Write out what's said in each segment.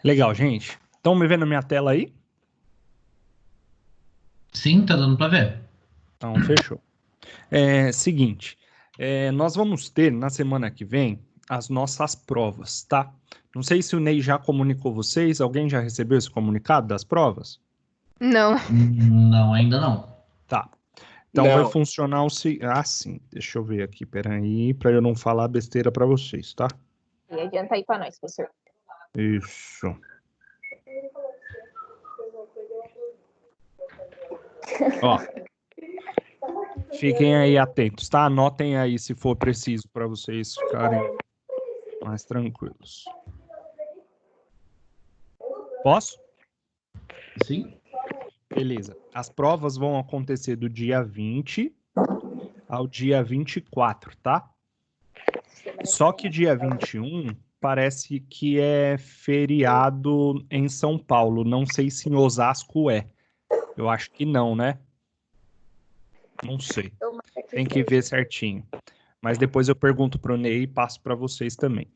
Legal, gente. Estão me vendo na minha tela aí? Sim, tá dando pra ver. Então, fechou. Seguinte, nós vamos ter na semana que vem as nossas provas, tá? Não sei se o Ney já comunicou vocês, alguém já recebeu esse comunicado das provas? Não. Não, ainda não. Tá. Então vai Não. funcionar sim. Deixa eu ver aqui, peraí, para eu não falar besteira para vocês, tá? E adianta aí para nós, professor. Isso. Ó, fiquem aí atentos, tá? Anotem aí se for preciso para vocês ficarem mais tranquilos. Posso? Sim? Beleza. As provas vão acontecer do dia 20 ao dia 24, tá? Só que dia 21 parece que é feriado em São Paulo. Não sei se em Osasco é. Eu acho que não, né? Não sei. Tem que ver certinho. Mas depois eu pergunto pro Ney e passo para vocês também.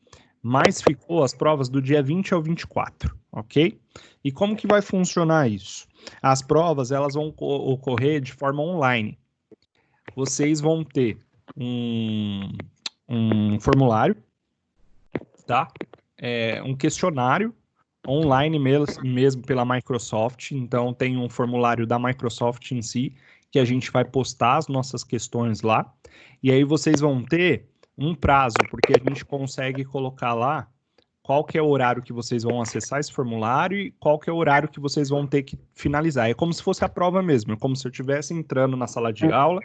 Mas ficou as provas do dia 20 ao 24, ok? E como que vai funcionar isso? As provas, elas vão ocorrer de forma online. Vocês vão ter um formulário, tá? Um questionário online mesmo pela Microsoft. Então, tem um formulário da Microsoft em si, que a gente vai postar as nossas questões lá. E aí vocês vão ter um prazo, porque a gente consegue colocar lá qual que é o horário que vocês vão acessar esse formulário e qual que é o horário que vocês vão ter que finalizar. É como se fosse a prova mesmo, é como se eu estivesse entrando na sala de aula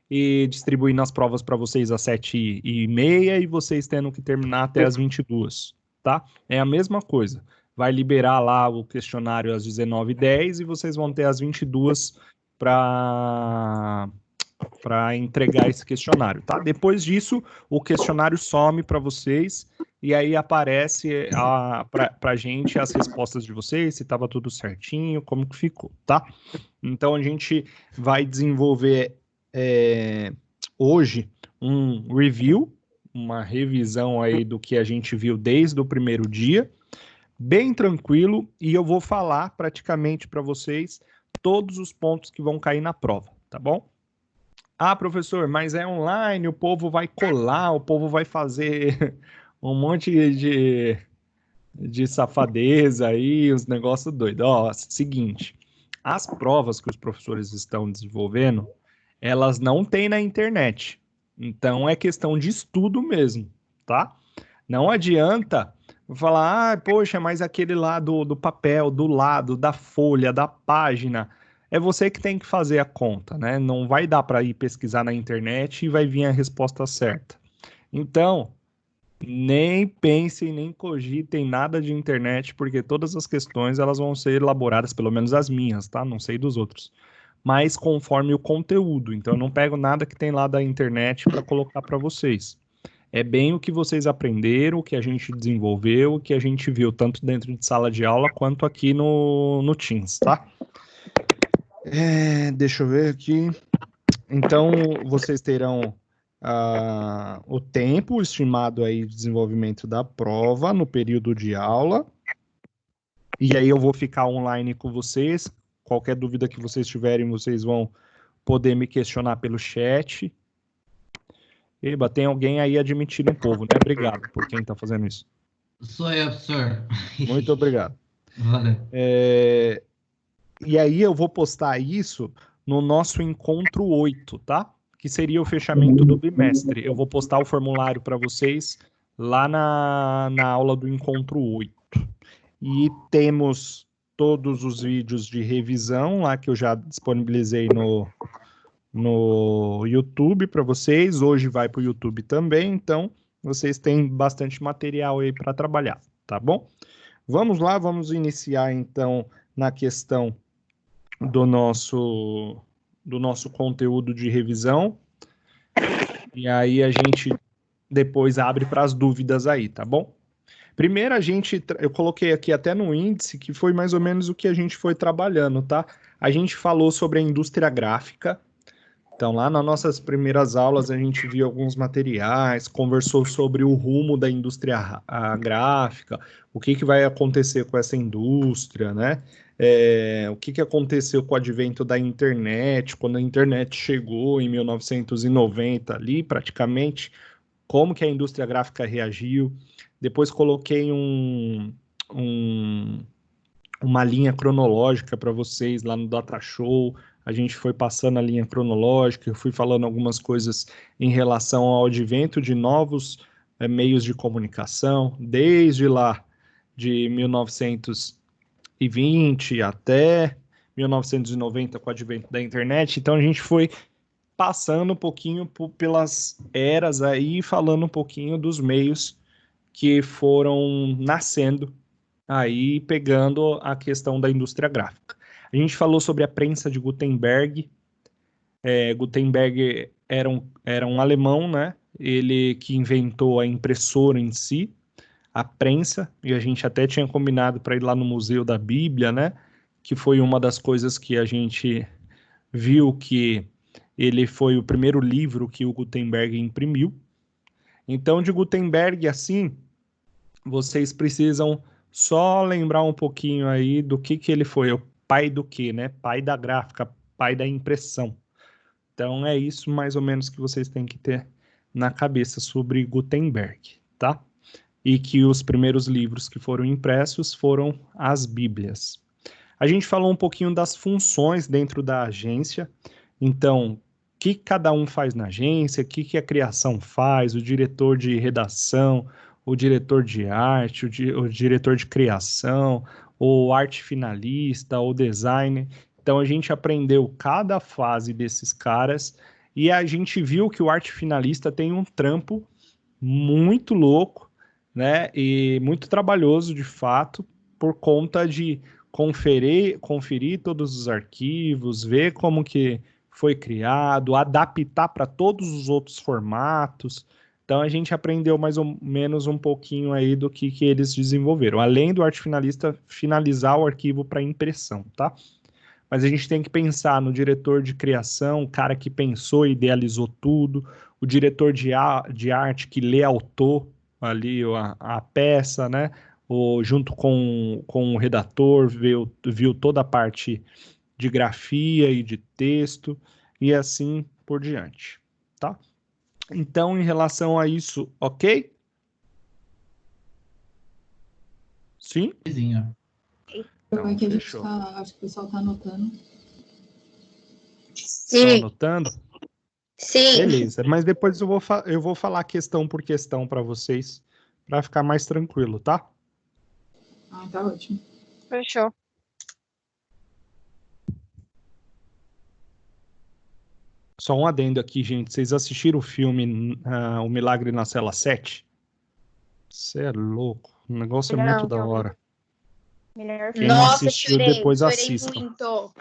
e distribuindo as provas para vocês às 7h30 e vocês tendo que terminar até às 22h, tá? É a mesma coisa. Vai liberar lá o questionário às 19h10 e vocês vão ter às 22h para entregar esse questionário, tá? Depois disso, o questionário some para vocês e aí aparece para a gente as respostas de vocês, se estava tudo certinho, como que ficou, tá? Então, a gente vai desenvolver hoje um review, uma revisão aí do que a gente viu desde o primeiro dia, bem tranquilo, e eu vou falar praticamente para vocês todos os pontos que vão cair na prova, tá bom? Ah, professor, mas é online, o povo vai colar, o povo vai fazer um monte de safadeza aí, uns negócios doidos. Ó, seguinte, as provas que os professores estão desenvolvendo, elas não têm na internet. Então é questão de estudo mesmo, tá? Não adianta falar, poxa, mas aquele lá do papel, do lado, da folha, da página, é você que tem que fazer a conta, né? Não vai dar para ir pesquisar na internet e vai vir a resposta certa. Então, nem pensem, nem cogitem nada de internet, porque todas as questões elas vão ser elaboradas, pelo menos as minhas, tá? Não sei dos outros. Mas conforme o conteúdo. Então, eu não pego nada que tem lá da internet para colocar para vocês. É bem o que vocês aprenderam, o que a gente desenvolveu, o que a gente viu, tanto dentro de sala de aula quanto aqui no Teams, tá? Deixa eu ver aqui. Então, vocês terão o tempo estimado aí de desenvolvimento da prova no período de aula. E aí eu vou ficar online com vocês. Qualquer dúvida que vocês tiverem, vocês vão poder me questionar pelo chat. Eba, tem alguém aí admitindo o povo, né? Obrigado por quem está fazendo isso. Sou eu, professor. Muito obrigado. Valeu. E aí eu vou postar isso no nosso encontro 8, tá? Que seria o fechamento do bimestre. Eu vou postar o formulário para vocês lá na aula do encontro 8. E temos todos os vídeos de revisão lá que eu já disponibilizei no YouTube para vocês. Hoje vai para o YouTube também, então vocês têm bastante material aí para trabalhar, tá bom? Vamos lá, vamos iniciar então na questão do nosso conteúdo de revisão. E aí a gente depois abre para as dúvidas aí, tá bom? Primeiro eu coloquei aqui até no índice que foi mais ou menos o que a gente foi trabalhando, tá? A gente falou sobre a indústria gráfica, Então, lá nas nossas primeiras aulas, a gente viu alguns materiais, conversou sobre o rumo da indústria gráfica, o que vai acontecer com essa indústria, né? O que aconteceu com o advento da internet, quando a internet chegou em 1990 ali, praticamente, como que a indústria gráfica reagiu. Depois coloquei uma linha cronológica para vocês lá no Data Show. A gente foi passando a linha cronológica, eu fui falando algumas coisas em relação ao advento de novos meios de comunicação, desde lá de 1920 até 1990 com o advento da internet. Então a gente foi passando um pouquinho pelas eras aí, falando um pouquinho dos meios que foram nascendo aí, pegando a questão da indústria gráfica. A gente falou sobre a prensa de Gutenberg. Gutenberg era um alemão, né? Ele que inventou a impressora em si, a prensa, e a gente até tinha combinado para ir lá no Museu da Bíblia, né? Que foi uma das coisas que a gente viu que ele foi o primeiro livro que o Gutenberg imprimiu. Então, de Gutenberg, assim, vocês precisam só lembrar um pouquinho aí do que ele foi, o pai do quê, né? Pai da gráfica, pai da impressão. Então, é isso mais ou menos que vocês têm que ter na cabeça sobre Gutenberg, tá? E que os primeiros livros que foram impressos foram as Bíblias. A gente falou um pouquinho das funções dentro da agência. Então, o que cada um faz na agência, o que a criação faz, o diretor de redação, o diretor de arte, o diretor de criação, o arte finalista, o designer. Então, a gente aprendeu cada fase desses caras e a gente viu que o arte finalista tem um trampo muito louco, né? E muito trabalhoso, de fato, por conta de conferir todos os arquivos, ver como que foi criado, adaptar para todos os outros formatos. Então a gente aprendeu mais ou menos um pouquinho aí do que eles desenvolveram, além do arte finalista finalizar o arquivo para impressão, tá? Mas a gente tem que pensar no diretor de criação, o cara que pensou e idealizou tudo, o diretor de arte que layoutou ali a peça, né? Junto com o redator, viu toda a parte de grafia e de texto, e assim por diante, tá? Então, em relação a isso, ok? Sim? Vizinho. Então, Vai que a gente fechou. acho que o pessoal tá anotando. Estão Sim, anotando? sim. Beleza, mas depois eu vou falar questão por questão para vocês, para ficar mais tranquilo, tá? Ah, tá ótimo. Fechou. Só um adendo aqui, gente. Vocês assistiram o filme O Milagre na Cela 7? Você é louco. O negócio é Não, muito da não. hora. Melhor Quem não Nossa, assistiu, chorei, depois chorei assistam. muito.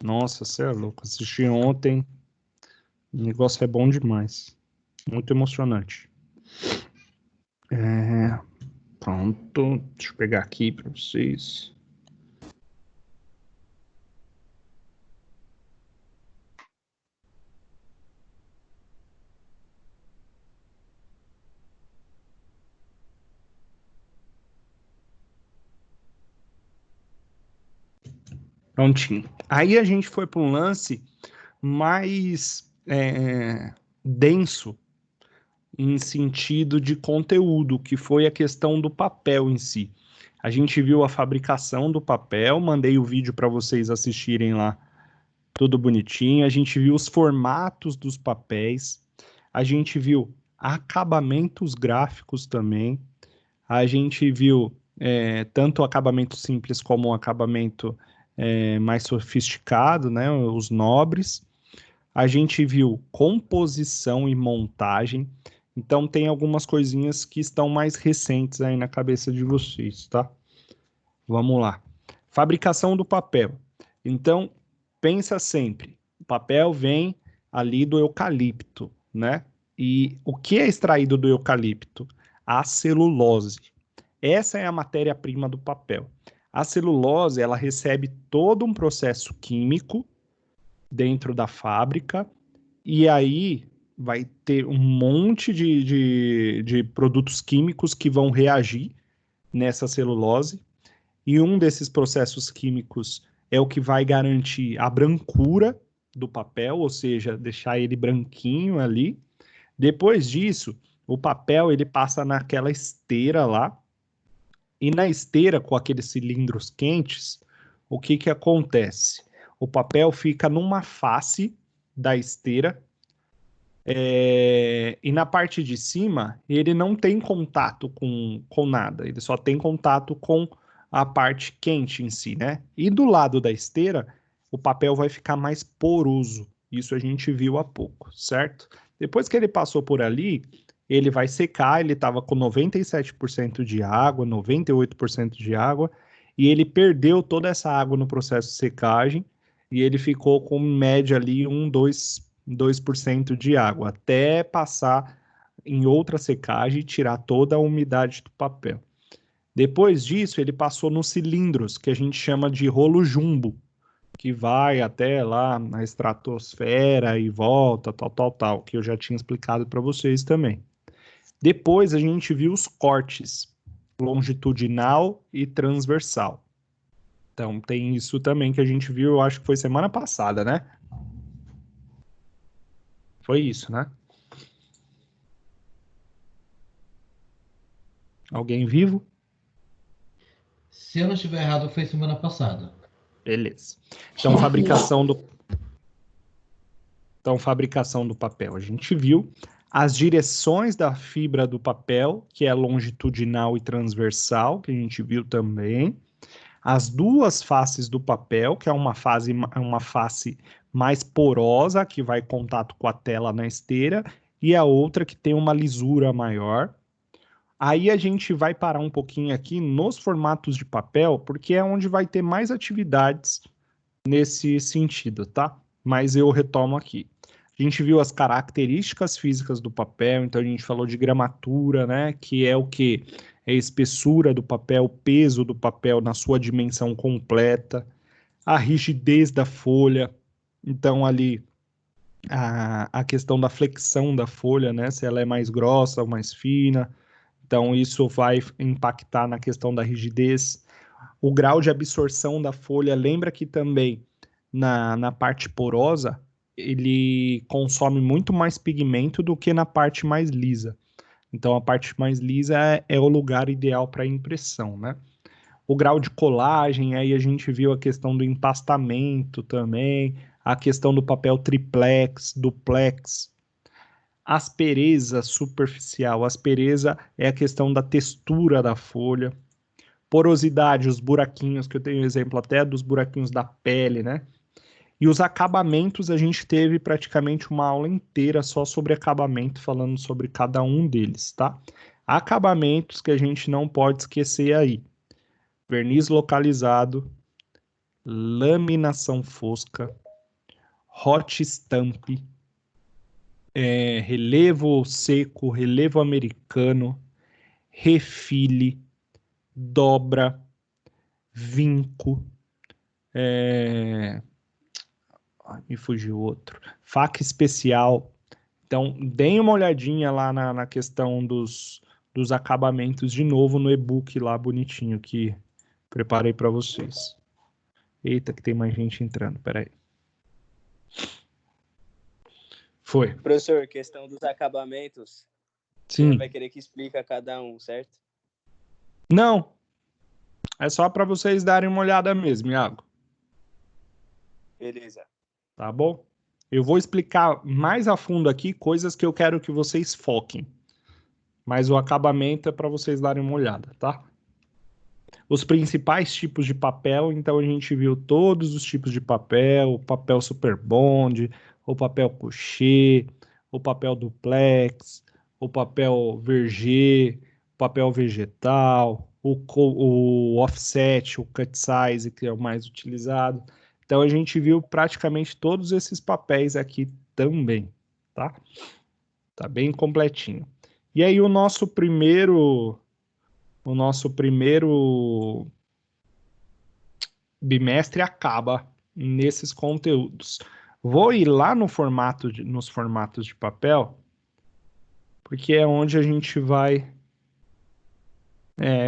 Nossa, você é louco. Assisti ontem. O negócio é bom demais. Muito emocionante. Pronto. Deixa eu pegar aqui para vocês. Prontinho. Aí a gente foi para um lance mais denso em sentido de conteúdo, que foi a questão do papel em si. A gente viu a fabricação do papel, mandei o vídeo para vocês assistirem lá, tudo bonitinho. A gente viu os formatos dos papéis, a gente viu acabamentos gráficos também, a gente viu tanto o acabamento simples como o acabamento mais sofisticado, né, os nobres. A gente viu composição e montagem. Então tem algumas coisinhas que estão mais recentes aí na cabeça de vocês, tá? Vamos lá. Fabricação do papel. Então, pensa sempre, o papel vem ali do eucalipto, né? E o que é extraído do eucalipto? A celulose. Essa é a matéria-prima do papel. A celulose, ela recebe todo um processo químico dentro da fábrica E aí vai ter um monte de produtos químicos que vão reagir nessa celulose. E um desses processos químicos é o que vai garantir a brancura do papel, ou seja, deixar ele branquinho ali. Depois disso, o papel ele passa naquela esteira lá, e na esteira, com aqueles cilindros quentes, o que que acontece? O papel fica numa face da esteira, e na parte de cima, ele não tem contato com nada, ele só tem contato com a parte quente em si, né? E do lado da esteira, o papel vai ficar mais poroso. Isso a gente viu há pouco, certo? Depois que ele passou por ali, ele vai secar, ele estava com 97% de água, 98% de água, e ele perdeu toda essa água no processo de secagem, e ele ficou com em média ali 2% de água, até passar em outra secagem e tirar toda a umidade do papel. Depois disso, ele passou nos cilindros, que a gente chama de rolo jumbo, que vai até lá na estratosfera e volta, tal, que eu já tinha explicado para vocês também. Depois a gente viu os cortes, longitudinal e transversal. Então tem isso também que a gente viu, eu acho que foi semana passada, né? Foi isso, né? Alguém vivo? Se eu não estiver errado, foi semana passada. Beleza. Então, fabricação do papel. A gente viu as direções da fibra do papel, que é longitudinal e transversal, que a gente viu também. As duas faces do papel, que é uma face mais porosa, que vai em contato com a tela na esteira, e a outra que tem uma lisura maior. Aí a gente vai parar um pouquinho aqui nos formatos de papel, porque é onde vai ter mais atividades nesse sentido, tá? Mas eu retomo aqui. A gente viu as características físicas do papel, então a gente falou de gramatura, né? Que é o que? É a espessura do papel, o peso do papel na sua dimensão completa, a rigidez da folha, então ali a questão da flexão da folha, né? Se ela é mais grossa ou mais fina. Então, isso vai impactar na questão da rigidez. O grau de absorção da folha, lembra que também na parte porosa, ele consome muito mais pigmento do que na parte mais lisa. Então, a parte mais lisa é o lugar ideal para impressão, né? O grau de colagem, aí a gente viu a questão do empastamento também, a questão do papel triplex, duplex, aspereza superficial. Aspereza é a questão da textura da folha. Porosidade, os buraquinhos, que eu tenho exemplo até dos buraquinhos da pele, né? E os acabamentos, a gente teve praticamente uma aula inteira só sobre acabamento, falando sobre cada um deles, tá? Acabamentos que a gente não pode esquecer aí. Verniz localizado, laminação fosca, hot stamp, relevo seco, relevo americano, refile, dobra, vinco, me fugiu outro, faca especial. Então, deem uma olhadinha lá na questão dos acabamentos de novo no e-book lá bonitinho que preparei para vocês. Eita, que tem mais gente entrando, peraí. Foi. Professor, questão dos acabamentos, você Sim. vai querer que explique a cada um, certo? Não. É só para vocês darem uma olhada mesmo, Iago. Beleza. Tá bom? Eu vou explicar mais a fundo aqui coisas que eu quero que vocês foquem. Mas o acabamento é para vocês darem uma olhada, tá? Os principais tipos de papel, então a gente viu todos os tipos de papel, o papel super bond, o papel couché, o papel duplex, o papel verger, o papel vegetal, o offset, o cut size, que é o mais utilizado. Então a gente viu praticamente todos esses papéis aqui também, tá? Tá bem completinho. E aí o nosso primeiro bimestre acaba nesses conteúdos. Vou ir lá no nos formatos de papel, porque é onde a gente vai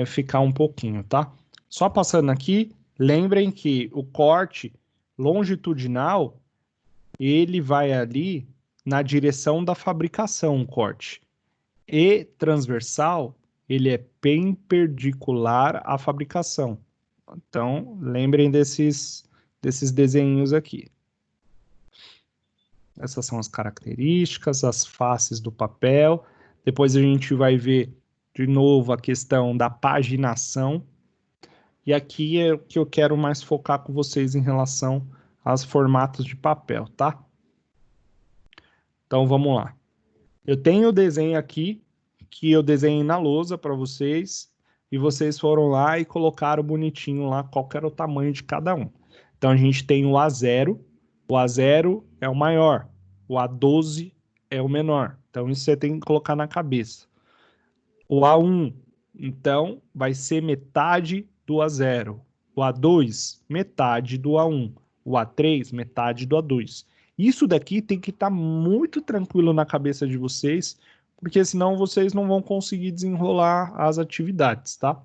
ficar um pouquinho, tá? Só passando aqui, lembrem que o corte longitudinal, ele vai ali na direção da fabricação, o corte. E transversal, ele é perpendicular à fabricação. Então, lembrem desses desenhos aqui. Essas são as características, as faces do papel. Depois a gente vai ver de novo a questão da paginação. E aqui é o que eu quero mais focar com vocês em relação aos formatos de papel, tá? Então vamos lá. Eu tenho o desenho aqui, que eu desenhei na lousa para vocês, e vocês foram lá e colocaram bonitinho lá qual que era o tamanho de cada um. Então a gente tem o A0 é o maior, o A12 é o menor. Então isso você tem que colocar na cabeça. O A1, então, vai ser metade do A0. O A2, metade do A1. O A3, metade do A2. Isso daqui tem que estar muito tranquilo na cabeça de vocês, porque senão vocês não vão conseguir desenrolar as atividades, tá?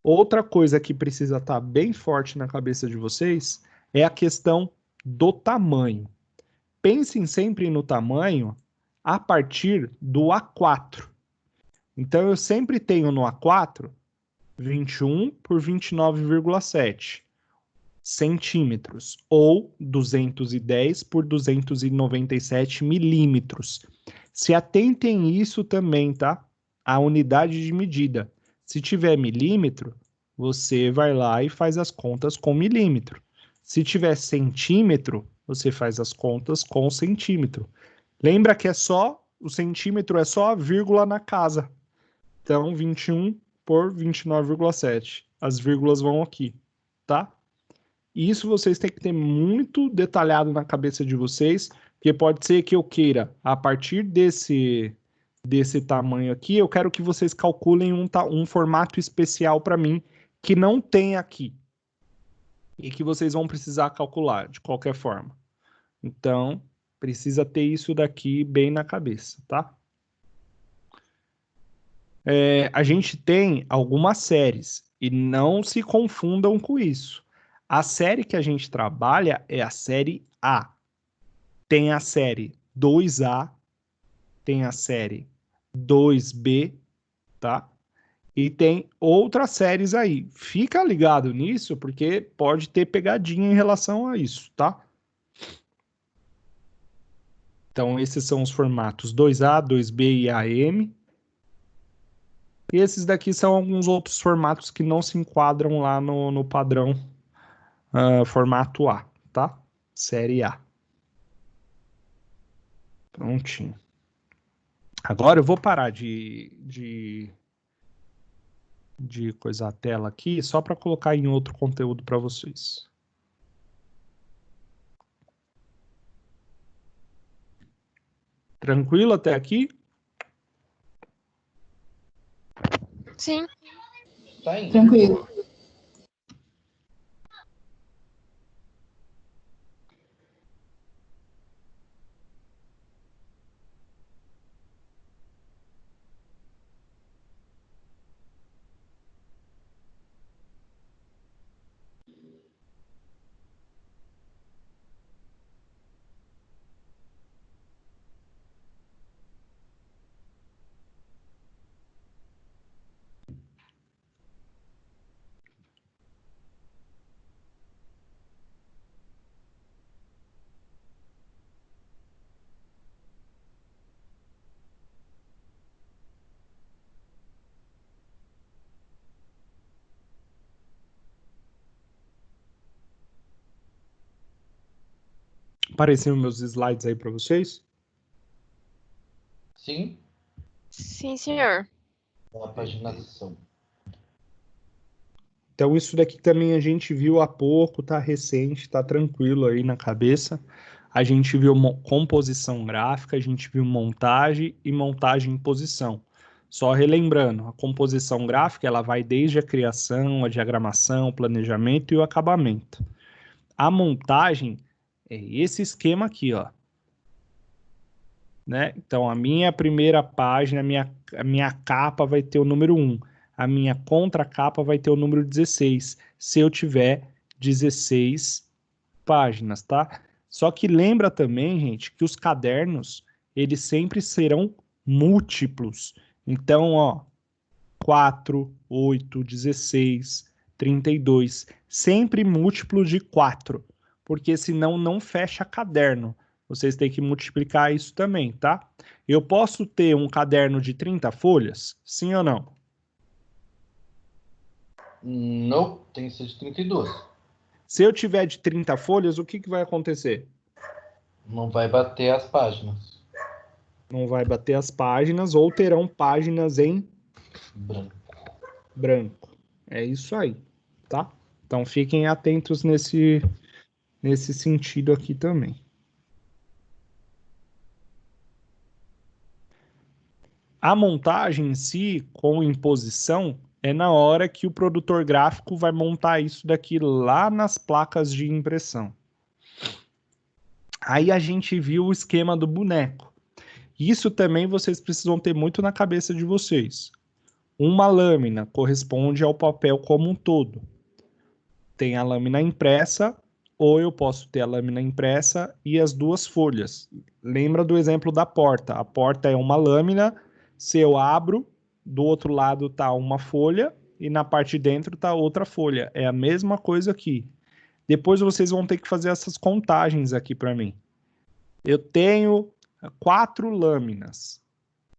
Outra coisa que precisa estar bem forte na cabeça de vocês é a questão do tamanho. Pensem sempre no tamanho a partir do A4. Então, eu sempre tenho no A4 21 por 29,7 centímetros, ou 210 por 297 milímetros. Se atentem isso também, tá? A unidade de medida. Se tiver milímetro, você vai lá e faz as contas com milímetro. Se tiver centímetro, você faz as contas com centímetro. Lembra que o centímetro é só a vírgula na casa. Então, 21 por 29,7. As vírgulas vão aqui, tá? Isso vocês têm que ter muito detalhado na cabeça de vocês, porque pode ser que eu queira, a partir desse tamanho aqui, eu quero que vocês calculem um formato especial para mim, que não tem aqui. E que vocês vão precisar calcular, de qualquer forma. Então, precisa ter isso daqui bem na cabeça, tá? A gente tem algumas séries, e não se confundam com isso. A série que a gente trabalha é a série A. Tem a série 2A, tem a série 2B, tá? E tem outras séries aí. Fica ligado nisso, porque pode ter pegadinha em relação a isso, tá? Então, esses são os formatos 2A, 2B e AM. E esses daqui são alguns outros formatos que não se enquadram lá no padrão formato A, tá? Série A. Prontinho. Agora eu vou parar de coisar a tela aqui, só para colocar em outro conteúdo para vocês. Tranquilo até aqui? Sim. Tá indo. Tranquilo. Apareceram meus slides aí para vocês? Sim, Sim, senhor. a paginação. Então isso daqui também a gente viu há pouco, tá recente, tá tranquilo aí na cabeça. A gente viu composição gráfica, a gente viu montagem e montagem em posição. Só relembrando, a composição gráfica ela vai desde a criação, a diagramação, o planejamento e o acabamento. A montagem É esse esquema aqui, ó. Né? Então, a minha primeira página, a minha capa vai ter o número 1. A minha contracapa vai ter o número 16, se eu tiver 16 páginas, tá? Só que lembra também, gente, que os cadernos, eles sempre serão múltiplos. Então, ó, 4, 8, 16, 32, sempre múltiplo de 4, porque senão não fecha caderno. Vocês têm que multiplicar isso também, tá? Eu posso ter um caderno de 30 folhas? Sim ou não? Não, tem que ser de 32. Se eu tiver de 30 folhas, o que vai acontecer? Não vai bater as páginas. Não vai bater as páginas ou terão páginas em branco. É isso aí, tá? Então fiquem atentos nesse sentido aqui também. A montagem em si, com imposição, é na hora que o produtor gráfico vai montar isso daqui lá nas placas de impressão. Aí a gente viu o esquema do boneco. Isso também vocês precisam ter muito na cabeça de vocês. Uma lâmina corresponde ao papel como um todo. Tem a lâmina impressa, ou eu posso ter a lâmina impressa e as duas folhas. Lembra do exemplo da porta. A porta é uma lâmina. Se eu abro, do outro lado está uma folha e na parte de dentro está outra folha. É a mesma coisa aqui. Depois vocês vão ter que fazer essas contagens aqui para mim. Eu tenho 4 lâminas,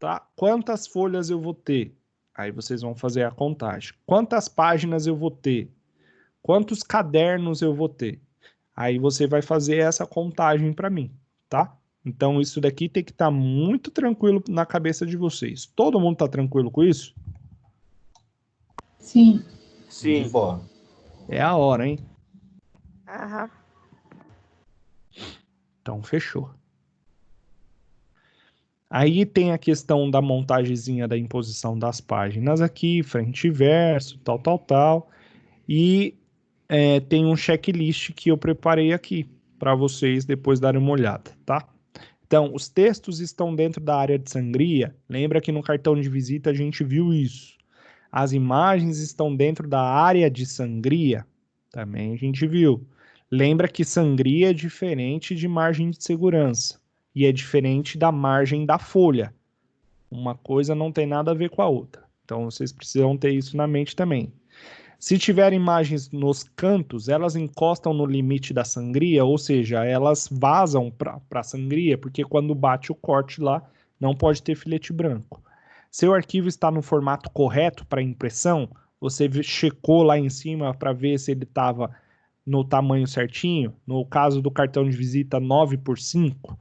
tá? Quantas folhas eu vou ter? Aí vocês vão fazer a contagem. Quantas páginas eu vou ter? Quantos cadernos eu vou ter? Aí você vai fazer essa contagem para mim, tá? Então, isso daqui tem que estar muito tranquilo na cabeça de vocês. Todo mundo está tranquilo com isso? Sim. Sim. Bora. É a hora, hein? Aham. Então, fechou. Aí tem a questão da montagemzinha da imposição das páginas aqui, frente e verso, tal. E tem um checklist que eu preparei aqui para vocês depois darem uma olhada, tá? Então, os textos estão dentro da área de sangria. Lembra que no cartão de visita a gente viu isso. As imagens estão dentro da área de sangria. Também a gente viu. Lembra que sangria é diferente de margem de segurança. E é diferente da margem da folha. Uma coisa não tem nada a ver com a outra. Então, vocês precisam ter isso na mente também. Se tiver imagens nos cantos, elas encostam no limite da sangria, ou seja, elas vazam para a sangria, porque quando bate o corte lá, não pode ter filete branco. Seu arquivo está no formato correto para impressão, você checou lá em cima para ver se ele estava no tamanho certinho, no caso do cartão de visita 9x5,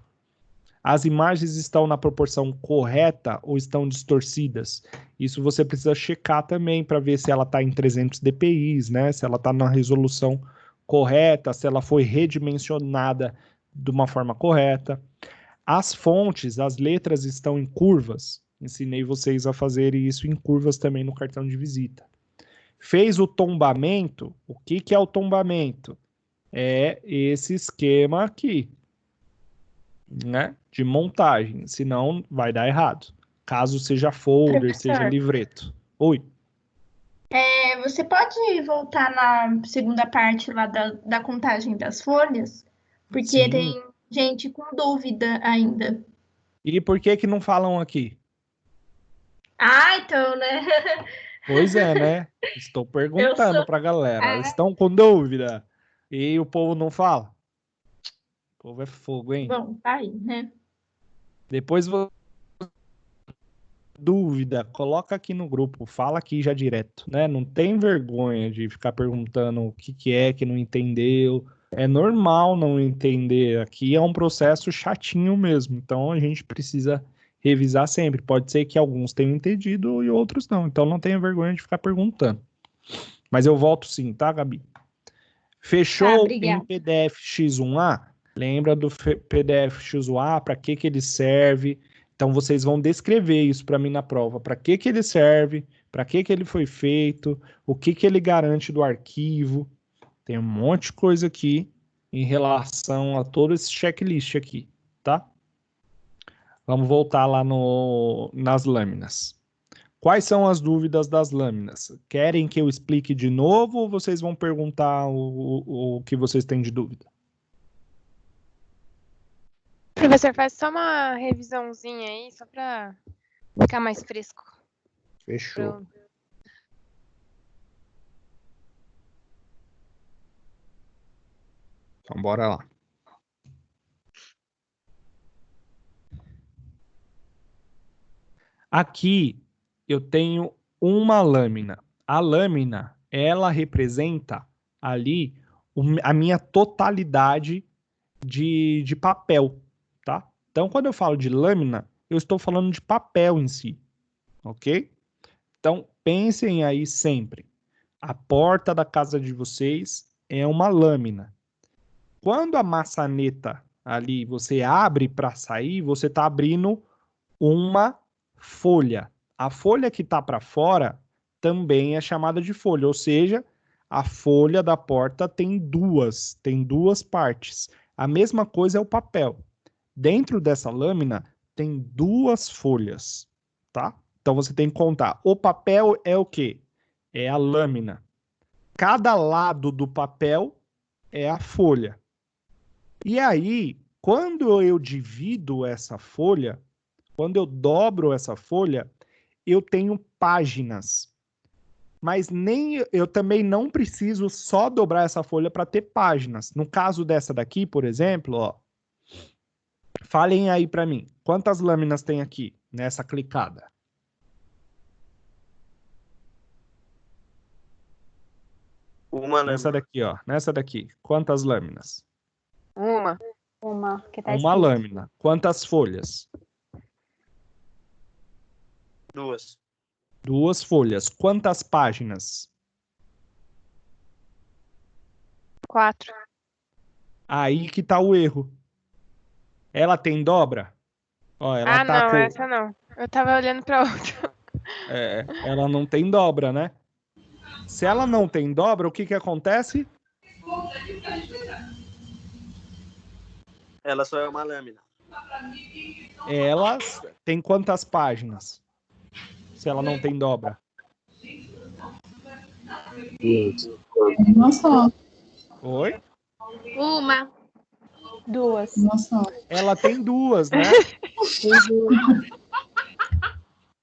as imagens estão na proporção correta ou estão distorcidas? Isso você precisa checar também para ver se ela está em 300 dpi, né? Se ela está na resolução correta, se ela foi redimensionada de uma forma correta. As fontes, as letras estão em curvas. Ensinei vocês a fazer isso em curvas também no cartão de visita. Fez o tombamento? O que é o tombamento? É esse esquema aqui, né, de montagem, senão vai dar errado. Caso seja folder, Professor. seja livreto. Oi. Você pode voltar na segunda parte lá da contagem das folhas? Porque Sim. tem gente com dúvida ainda. E por que não falam aqui? Ah, então, né? Pois é, né? Estou perguntando pra galera. Ah. Estão com dúvida? E o povo não fala? O povo é fogo, hein? Bom, tá aí, né? Depois dúvida, coloca aqui no grupo, fala aqui já direto, né? Não tem vergonha de ficar perguntando o que é que não entendeu. É normal não entender. Aqui é um processo chatinho mesmo, então a gente precisa revisar sempre. Pode ser que alguns tenham entendido e outros não, então não tenha vergonha de ficar perguntando. Mas eu volto sim, tá, Gabi? Fechou em PDF X1A? Lembra do PDF X1A? Para que ele serve? Então, vocês vão descrever isso para mim na prova. Para que ele serve? Para que ele foi feito? O que ele garante do arquivo? Tem um monte de coisa aqui em relação a todo esse checklist aqui, tá? Vamos voltar lá nas lâminas. Quais são as dúvidas das lâminas? Querem que eu explique de novo ou vocês vão perguntar o que vocês têm de dúvida? Professor, faz só uma revisãozinha aí, só para ficar mais fresco. Fechou. Então, bora lá. Aqui eu tenho uma lâmina. A lâmina, ela representa ali a minha totalidade de papel, tá? Então, quando eu falo de lâmina, eu estou falando de papel em si, ok? Então, pensem aí sempre. A porta da casa de vocês é uma lâmina. Quando a maçaneta ali você abre para sair, você está abrindo uma folha. A folha que está para fora também é chamada de folha, ou seja, a folha da porta tem duas partes. A mesma coisa é o papel. Dentro dessa lâmina tem duas folhas, tá? Então você tem que contar. O papel é o quê? É a lâmina. Cada lado do papel é a folha. E aí, quando eu divido essa folha, quando eu dobro essa folha, eu tenho páginas. Mas eu também não preciso só dobrar essa folha para ter páginas. No caso dessa daqui, por exemplo, ó, falem aí para mim, quantas lâminas tem aqui nessa clicada? Uma Nessa lâmina. daqui, ó, nessa daqui, quantas lâminas? Uma. Uma, que tá Uma escrito. lâmina. Quantas folhas? Duas. Duas folhas. Quantas páginas? 4. Aí que tá o erro. Ela tem dobra? Ó, ela tá não, com... essa não. Eu tava olhando para outra. ela não tem dobra, né? Se ela não tem dobra, o que que acontece? Ela só é uma lâmina. Elas têm quantas páginas? Se ela não tem dobra. Uma só. Oi? Uma. Duas. Uma só. Ela tem duas, né?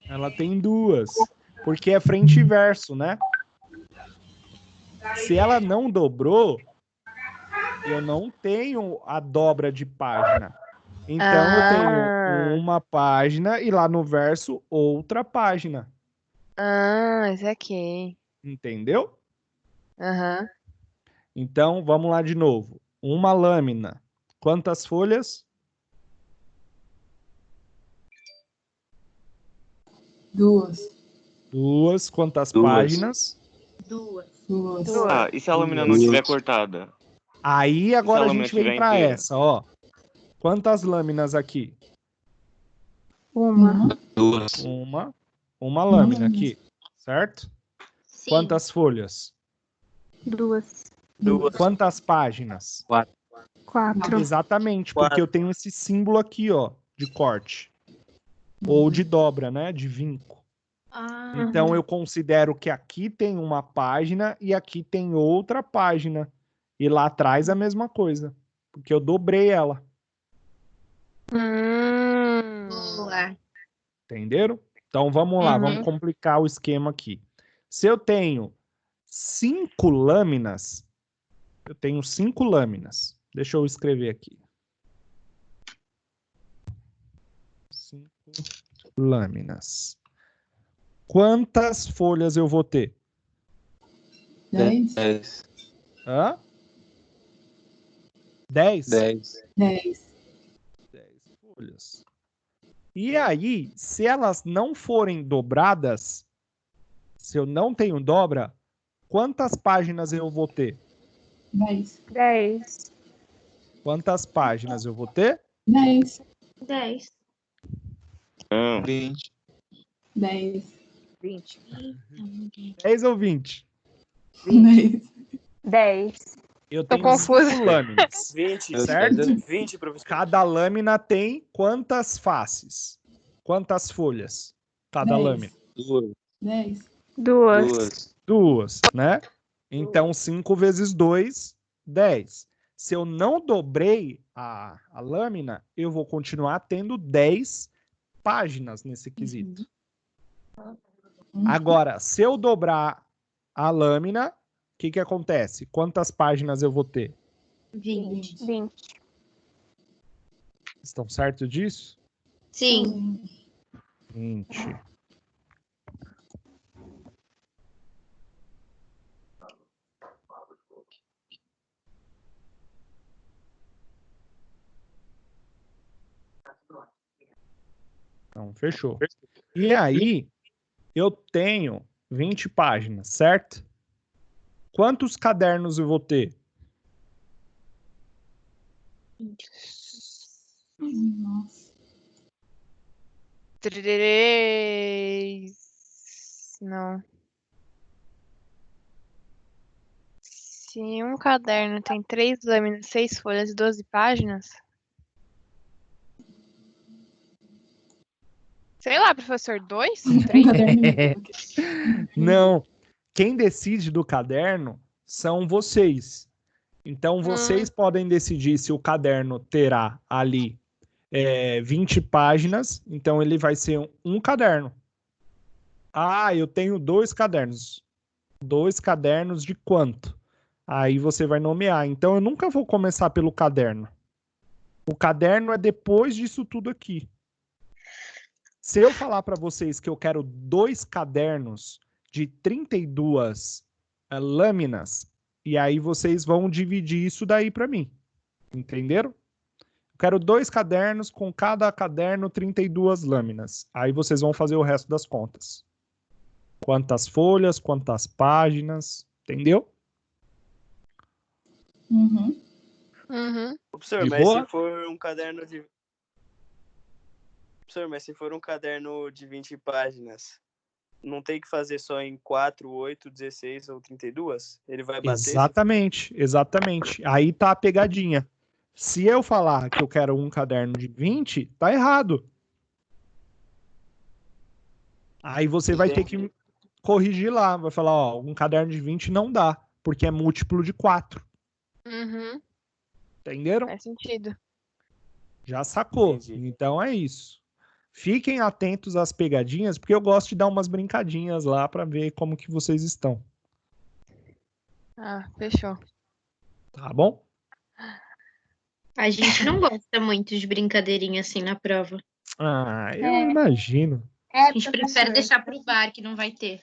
Ela tem duas. Porque é frente e verso, né? Se ela não dobrou, eu não tenho a dobra de página. Então eu tenho uma página e lá no verso outra página. Esse aqui. Entendeu? Aham. Então vamos lá de novo. Uma lâmina. Quantas folhas? Duas. Duas. Quantas Duas. páginas? Duas. Duas. Ah, e se a lâmina não estiver cortada? Aí agora a lâmina gente vem tiver para inteira? essa, ó. Quantas lâminas aqui? Uma. Duas. Uma lâmina aqui, certo? Sim. Quantas folhas? Duas. Duas. Quantas páginas? Quatro. Exatamente, Quatro. porque eu tenho esse símbolo aqui, ó, de corte. Ou de dobra, né? De vinco. Ah, Então eu considero que aqui tem uma página e aqui tem outra página. E lá atrás a mesma coisa. Porque eu dobrei ela. boa. Entenderam? Então vamos lá, Uhum. vamos complicar o esquema aqui. Se eu tenho 5 lâminas, eu tenho 5 lâminas. Deixa eu escrever aqui. 5 lâminas. Quantas folhas eu vou ter? 10. 10. Hã? 10? 10. 10. 10 folhas. E aí, se elas não forem dobradas, se eu não tenho dobra, quantas páginas eu vou ter? 10. 10. Quantas páginas eu vou ter? 10. 10. Não. 20. 10. 20. 10 ou 20? 10. 10. Eu Tô tenho confusa. 5 lâminas, 20. certo? 20, professor. Cada lâmina tem quantas faces? Quantas folhas? Cada 10. lâmina? 10. 2. 2, né? Então, 5 vezes 2, 10. Se eu não dobrei a lâmina, eu vou continuar tendo 10 páginas nesse quesito. Agora, se eu dobrar a lâmina, o que acontece? Quantas páginas eu vou ter? 20. 20. Estão certos disso? Sim. 20. Então, fechou. E aí, eu tenho 20 páginas, certo? Quantos cadernos eu vou ter? Nossa. 3. Não. Se um caderno tem 3 lâminas, 6 folhas e 12 páginas. Sei lá, professor, 2? Um 3? caderno e meio. Não. Quem decide do caderno são vocês. Então, vocês podem decidir se o caderno terá ali 20 páginas. Então, ele vai ser um caderno. Ah, eu tenho 2 cadernos. 2 cadernos de quanto? Aí você vai nomear. Então, eu nunca vou começar pelo caderno. O caderno é depois disso tudo aqui. Se eu falar para vocês que eu quero 2 cadernos de 32 lâminas, e aí vocês vão dividir isso daí para mim. Entenderam? Eu quero 2 cadernos, com cada caderno 32 lâminas. Aí vocês vão fazer o resto das contas. Quantas folhas, quantas páginas, entendeu? Uhum. Uhum. Professor, De mas boa? se for um caderno de. Professor, mas se for um caderno de 20 páginas, não tem que fazer só em 4, 8, 16 ou 32? Ele vai bater? Exatamente, exatamente. Aí tá a pegadinha. Se eu falar que eu quero um caderno de 20, tá errado. Aí você vai ter que corrigir lá. Vai falar, ó, um caderno de 20 não dá, porque é múltiplo de 4. Uhum. Entenderam? Faz sentido. Já sacou. Entendi. Então é isso. Fiquem atentos às pegadinhas, porque eu gosto de dar umas brincadinhas lá pra ver como que vocês estão. Ah, fechou. Tá bom? A gente não gosta muito de brincadeirinha assim na prova. Ah, eu imagino. A gente prefere deixar pro bar, que não vai ter.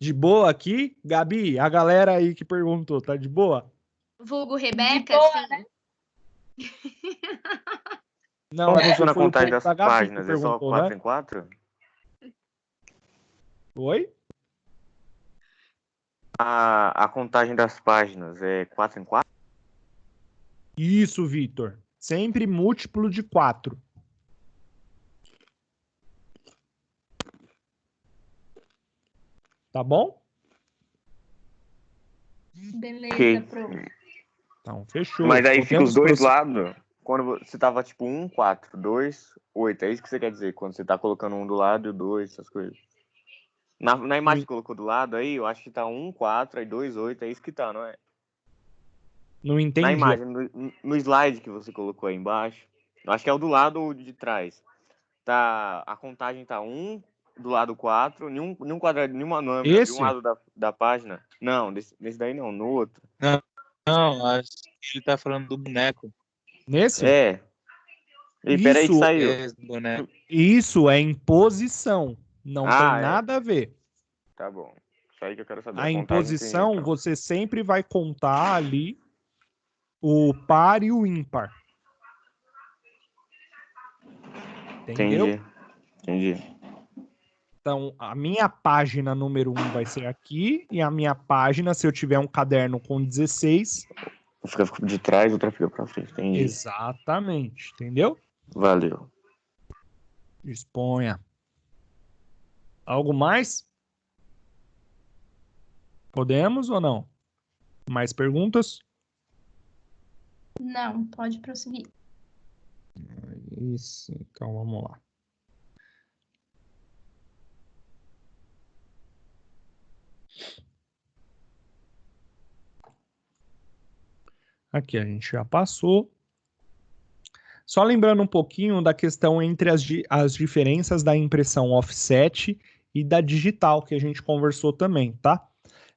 De boa aqui? Gabi, a galera aí que perguntou, tá de boa? Vulgo Rebeca, boa, assim. Não, Como é porque funciona a foi o contagem povo das da Gabi que páginas? É só perguntou, 4 né? em 4? Oi? A contagem das páginas é 4 em 4? Isso, Vitor. Sempre múltiplo de 4. Tá bom? Beleza, Ok. pro. Então, fechou. Mas aí fica os Podemos dois prosseguir. lados. Quando você tava tipo 1, 4, 2, 8. É isso que você quer dizer? Quando você tá colocando um do lado e o 2, essas coisas. Na imagem que colocou do lado aí, eu acho que tá 1, 4, aí 2, 8. É isso que tá, não é? Não Na entendi. imagem, no slide que você colocou aí embaixo. Eu acho que é o do lado ou de trás. Tá, a contagem tá 1, do lado 4, nenhum quadrado, nenhuma lâmina de Esse? um lado da página. Não, nesse daí não, no outro. Não, acho que ele tá falando do boneco. Nesse? É. E peraí que Isso, saiu. Esse boneco. isso é imposição. Não tem Ah, é. nada a ver. Tá bom. Isso aí que eu quero saber. A contagem, entendi, imposição, então. você sempre vai contar ali o par e o ímpar. Entendeu? Entendi. Então, a minha página número 1 vai ser aqui, e a minha página, se eu tiver um caderno com 16... Fica de trás, outra fica pra frente. Entendi. Exatamente, entendeu? Valeu. Disponha. Algo mais? Podemos ou não? Mais perguntas? Não, pode prosseguir. Isso, então vamos lá. Aqui a gente já passou. Só lembrando um pouquinho da questão entre as diferenças da impressão offset e da digital, que a gente conversou também, tá?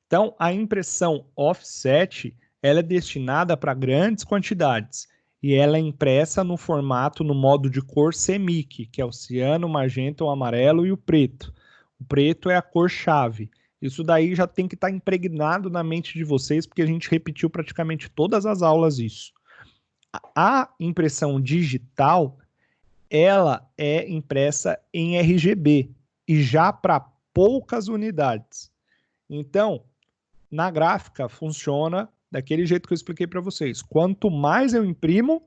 Então, a impressão offset, ela é destinada para grandes quantidades e ela é impressa no formato, no modo de cor CMYK, que é o ciano, magenta, o amarelo e o preto. O preto é a cor-chave. Isso daí já tem que estar impregnado na mente de vocês, porque a gente repetiu praticamente todas as aulas isso. A impressão digital, ela é impressa em RGB e já para poucas unidades. Então, na gráfica funciona daquele jeito que eu expliquei para vocês. Quanto mais eu imprimo,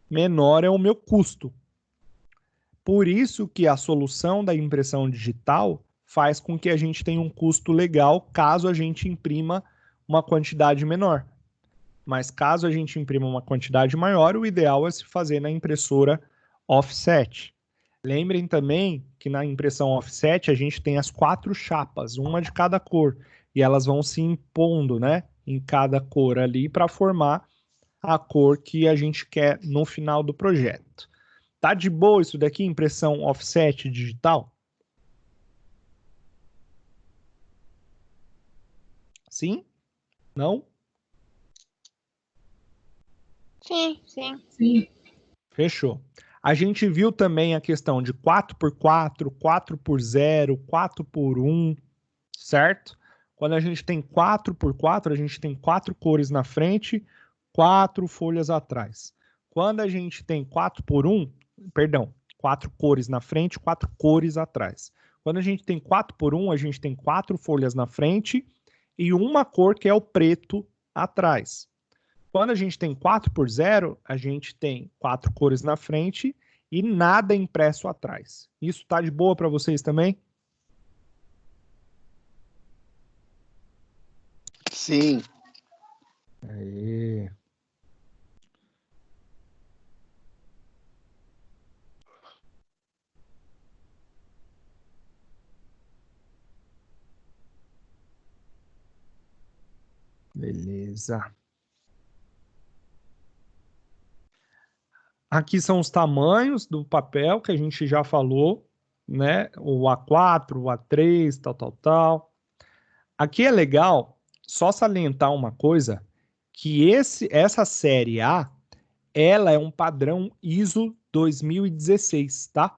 menor é o meu custo. Por isso que a solução da impressão digital faz com que a gente tenha um custo legal caso a gente imprima uma quantidade menor. Mas caso a gente imprima uma quantidade maior, o ideal é se fazer na impressora offset. Lembrem também que na impressão offset a gente tem as 4 chapas, uma de cada cor, e elas vão se impondo, né, em cada cor ali para formar a cor que a gente quer no final do projeto. Tá de boa isso daqui, impressão offset digital? Sim? Não? Sim, sim. Sim. Fechou. A gente viu também a questão de 4x4, 4x0, 4x1, certo? Quando a gente tem 4x4, a gente tem 4 cores na frente, 4 folhas atrás. Quando a gente tem 4x1, perdão, 4 cores na frente, 4 cores atrás. Quando a gente tem 4x1, a gente tem 4 folhas na frente e uma cor que é o preto atrás. Quando a gente tem 4x0, a gente tem 4 cores na frente e nada impresso atrás. Isso tá de boa para vocês também? Sim. Aê. Beleza. Aqui são os tamanhos do papel que a gente já falou, né? O A4, o A3, tal. Aqui é legal só salientar uma coisa, que essa série A, ela é um padrão ISO 2016, tá?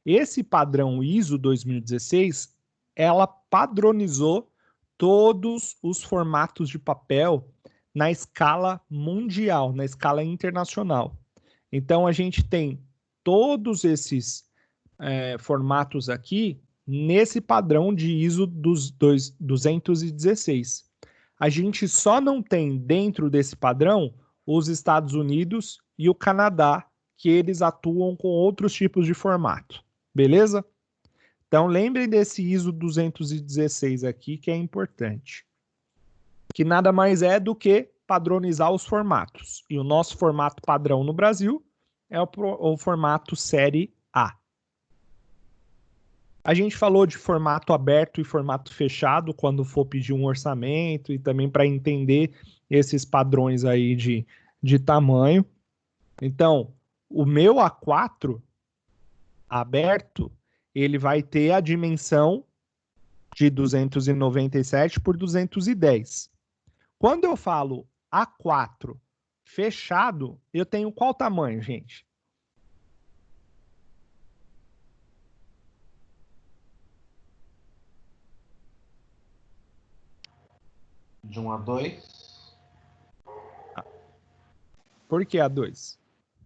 Esse padrão ISO 2016, ela padronizou todos os formatos de papel na escala mundial, na escala internacional. Então, a gente tem todos esses formatos aqui nesse padrão de ISO dos 216. A gente só não tem dentro desse padrão os Estados Unidos e o Canadá, que eles atuam com outros tipos de formato. Beleza? Então, lembrem desse ISO 216 aqui, que é importante. Que nada mais é do que padronizar os formatos. E o nosso formato padrão no Brasil é o formato série A. A gente falou de formato aberto e formato fechado quando for pedir um orçamento e também para entender esses padrões aí de tamanho. Então, o meu A4 aberto, ele vai ter a dimensão de 297 por 210. Quando eu falo A4 fechado, eu tenho qual tamanho, gente? De 1 a 2. Por que A2?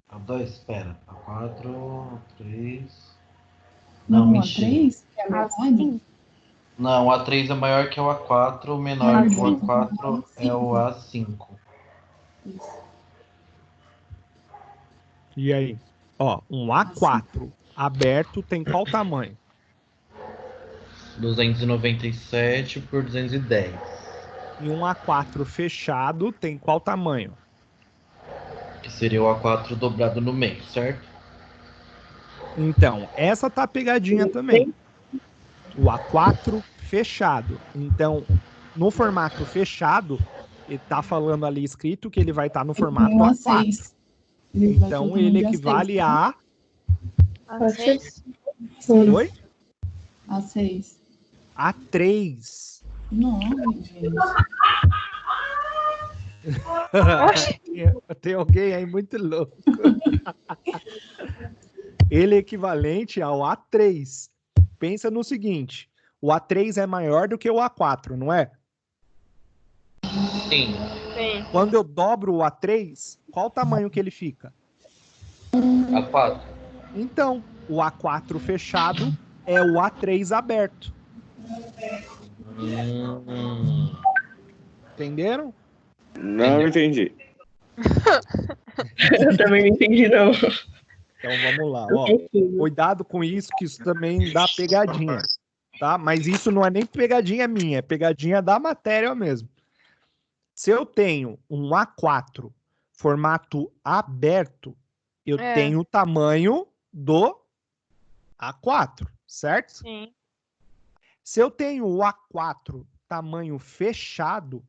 A2, espera. A4, A3. Não, me a enchi. 3, que é a metade? Não, o A3 é maior que o A4, o menor que o A4 é o A5. Isso. E aí? Ó, um A4 aberto tem qual tamanho? 297 por 210. E um A4 fechado tem qual tamanho? Que seria o A4 dobrado no meio, certo? Então, essa tá pegadinha também. O A4 fechado. Então, no formato fechado, ele tá falando ali escrito que ele vai estar no formato Um A4. A6. Ele vai Então, ter ele tamanho de equivale A6, a... A6? Oi? A6. A3. Não, gente. Tem alguém aí muito louco. Ele é equivalente ao A3. Pensa no seguinte, o A3 é maior do que o A4, não é? Sim. Sim. Quando eu dobro o A3, qual o tamanho que ele fica? A4. Então, o A4 fechado é o A3 aberto. Entenderam? Não entendi. Eu também não entendi, não. Então vamos lá, ó. Cuidado com isso, que isso também dá pegadinha, tá? Mas isso não é nem pegadinha minha, é pegadinha da matéria mesmo. Se eu tenho um A4 formato aberto, eu tenho o tamanho do A4, certo? Sim. Se eu tenho o A4 tamanho fechado,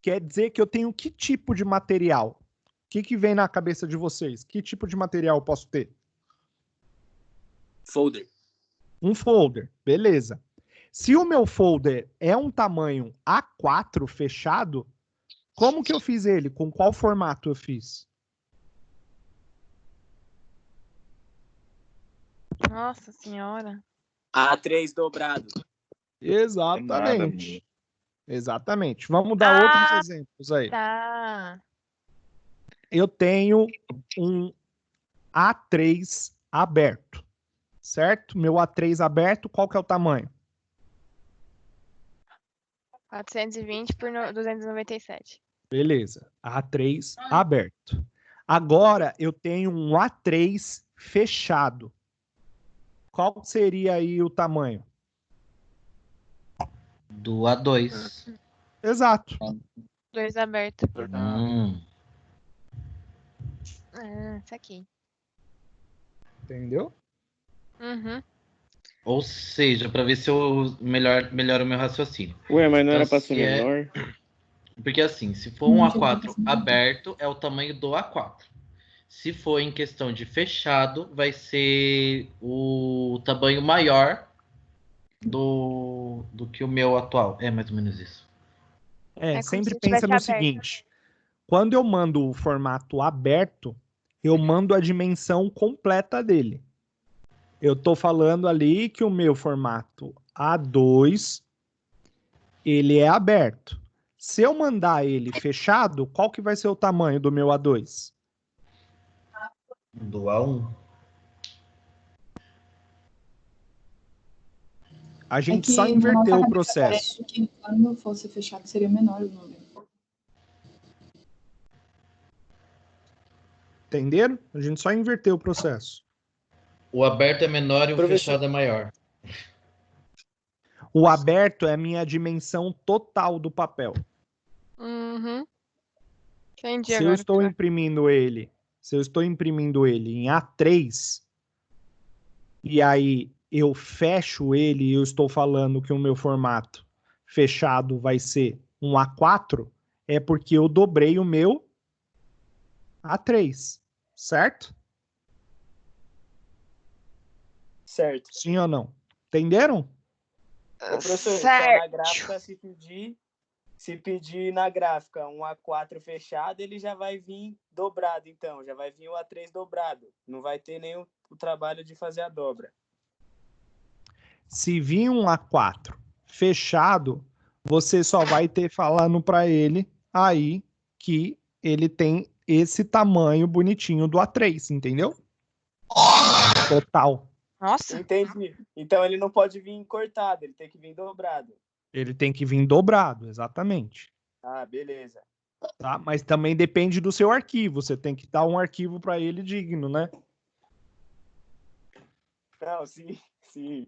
quer dizer que eu tenho que tipo de material? O que vem na cabeça de vocês? Que tipo de material eu posso ter? Folder. Um folder, beleza. Se o meu folder é um tamanho A4 fechado, como que eu fiz ele? Com qual formato eu fiz? Nossa senhora. A3 dobrado. Exatamente. Exatamente. Vamos dar outros exemplos aí. Tá. Eu tenho um A3 aberto, certo? Meu A3 aberto, qual que é o tamanho? 420 por 297. Beleza. A3 aberto. Agora eu tenho um A3 fechado. Qual seria aí o tamanho? Do A2. Exato. 2 aberto. Isso aqui. Entendeu? Uhum. Ou seja, para ver se eu melhoro o meu raciocínio. Ué, mas não Então, era pra ser se é- menor? Porque assim, se for um A4 aberto, é o tamanho do A4. Se for em questão de fechado, vai ser o tamanho maior do que o meu atual. É mais ou menos isso. É, como sempre se pensa tivesse no aberto. seguinte. Quando eu mando o formato aberto, eu mando a dimensão completa dele. Eu tô falando ali que o meu formato A2, ele é aberto. Se eu mandar ele fechado, qual que vai ser o tamanho do meu A2? Do A1. A gente que só na inverteu nossa o cabeça processo. parece que quando fosse fechado seria menor o número. Entenderam? A gente só inverteu o processo. O aberto é menor e o Professor. fechado é maior. O aberto é a minha dimensão total do papel. Uhum. Entendi Se eu agora. estou imprimindo ele em A3, e aí eu fecho ele e eu estou falando que o meu formato fechado vai ser um A4, é porque eu dobrei o meu A3, certo? Certo. Sim ou não? Entenderam? Ô, professor, então Certo. na gráfica, se pedir na gráfica um A4 fechado, ele já vai vir dobrado, então. Já vai vir o A3 dobrado. Não vai ter nem o trabalho de fazer a dobra. Se vir um A4 fechado, você só vai ter falando para ele aí que ele tem esse tamanho bonitinho do A3, entendeu? Total. Nossa. Entendi. Então ele não pode vir cortado, ele tem que vir dobrado. Ele tem que vir dobrado, exatamente. Ah, beleza. Tá? Mas também depende do seu arquivo. Você tem que dar um arquivo para ele digno, né? Não, sim, sim.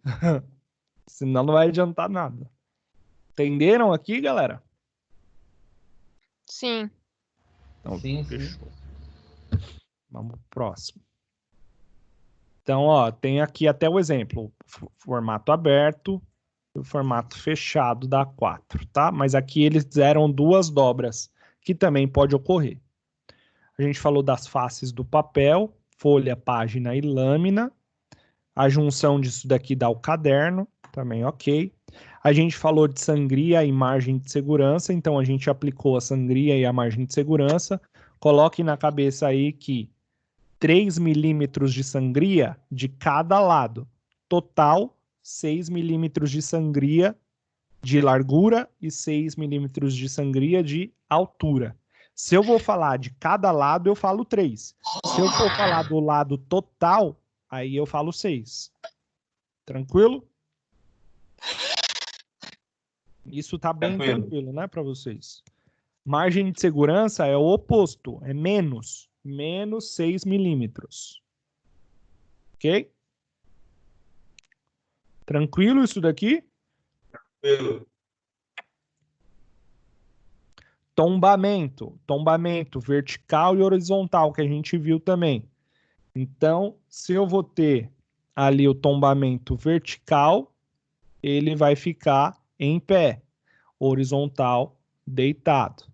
Senão não vai adiantar nada. Entenderam aqui, galera? Sim. Então, Sim, fechou. Vamos pro próximo. Então, ó, tem aqui até o exemplo. Formato aberto e o formato fechado da A4, tá? Mas aqui eles fizeram duas dobras, que também pode ocorrer. A gente falou das faces do papel, folha, página e lâmina. A junção disso daqui dá o caderno, também ok. A gente falou de sangria e margem de segurança, então a gente aplicou a sangria e a margem de segurança. Coloque na cabeça aí que 3 milímetros de sangria de cada lado. Total, 6 milímetros de sangria de largura e 6 milímetros de sangria de altura. Se eu vou falar de cada lado, eu falo 3. Se eu for falar do lado total, aí eu falo 6. Tranquilo? Isso tá bem tranquilo, né, para vocês? Margem de segurança é o oposto, é menos 6 milímetros. Ok? Tranquilo isso daqui? Tranquilo. Tombamento vertical e horizontal, que a gente viu também. Então, se eu vou ter ali o tombamento vertical, ele vai ficar em pé, horizontal, deitado.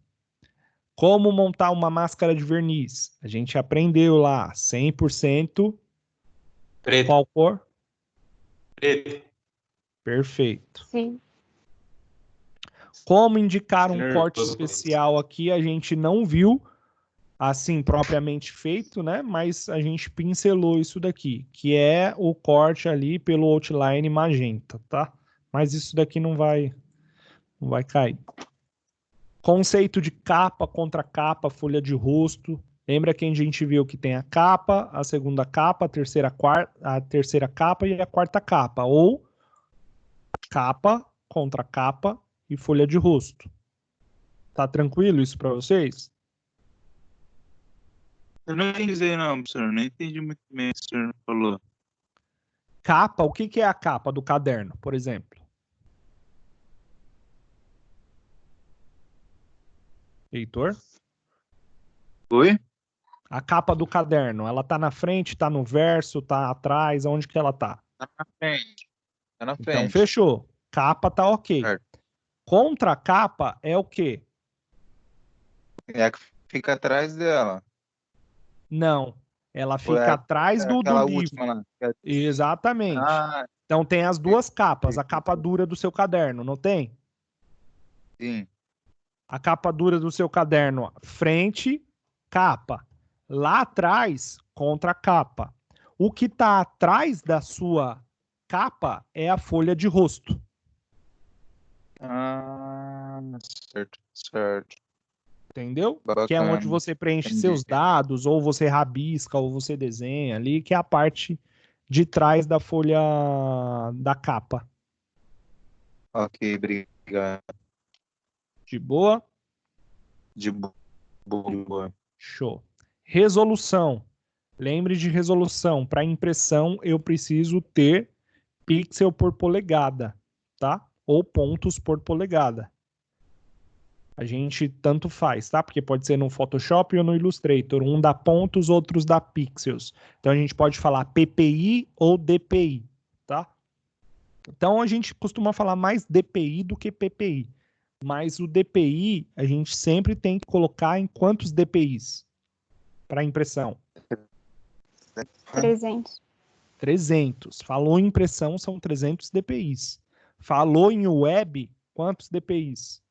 Como montar uma máscara de verniz? A gente aprendeu lá, 100%. Preto. Qual cor? Preto. Perfeito. Sim. Como indicar um Nervoso. corte especial aqui, a gente não viu assim propriamente feito, né? Mas a gente pincelou isso daqui, que é o corte ali pelo outline magenta, tá? Mas isso daqui não vai cair. Conceito de capa contra capa, folha de rosto. Lembra que a gente viu que tem a capa, a segunda capa, a terceira capa e a quarta capa, ou capa contra capa e folha de rosto. Tá tranquilo isso para vocês? Eu não entendi não, professor. Não entendi muito bem o que o senhor falou. Capa, o que que é a capa do caderno, por exemplo? Heitor? Oi? A capa do caderno, ela tá na frente, tá no verso, tá atrás, onde que ela tá? Tá na frente. Tá na Então frente. fechou. Capa tá ok. Certo. Contra capa é o quê? É a que fica atrás dela. Não. Ela Ou fica atrás do aquela livro. última lá. Exatamente. Ah, Então tem as duas capas, a capa dura do seu caderno, não tem? sim. A capa dura do seu caderno, frente, capa. Lá atrás, contra capa. O que está atrás da sua capa é a folha de rosto. Ah, certo. Entendeu? Bacana. Que é onde você preenche Entendi. seus dados, ou você rabisca, ou você desenha ali, que é a parte de trás da folha da capa. Ok, obrigado. De boa? De boa. Show. Resolução. Lembre de resolução. Para impressão, eu preciso ter pixel por polegada, tá? Ou pontos por polegada. A gente tanto faz, tá? Porque pode ser no Photoshop ou no Illustrator. Um dá pontos, outros dá pixels. Então a gente pode falar PPI ou DPI, tá? Então a gente costuma falar mais DPI do que PPI. Mas o DPI a gente sempre tem que colocar em quantos DPIs para impressão? 300. 300. Falou em impressão, são 300 DPIs. Falou em web, quantos DPIs?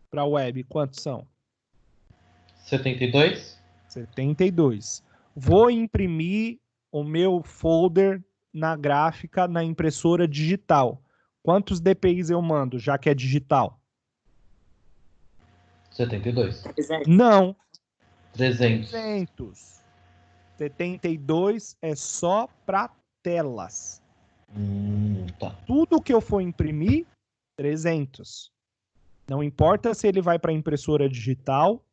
Para web, quantos são? 72? 72. Vou imprimir o meu folder na gráfica, na impressora digital. Quantos DPIs eu mando, já que é digital? 72. Não. 300. 300. 72 é só para telas. Tá. Tudo que eu for imprimir, 300. Não importa se ele vai para impressora digital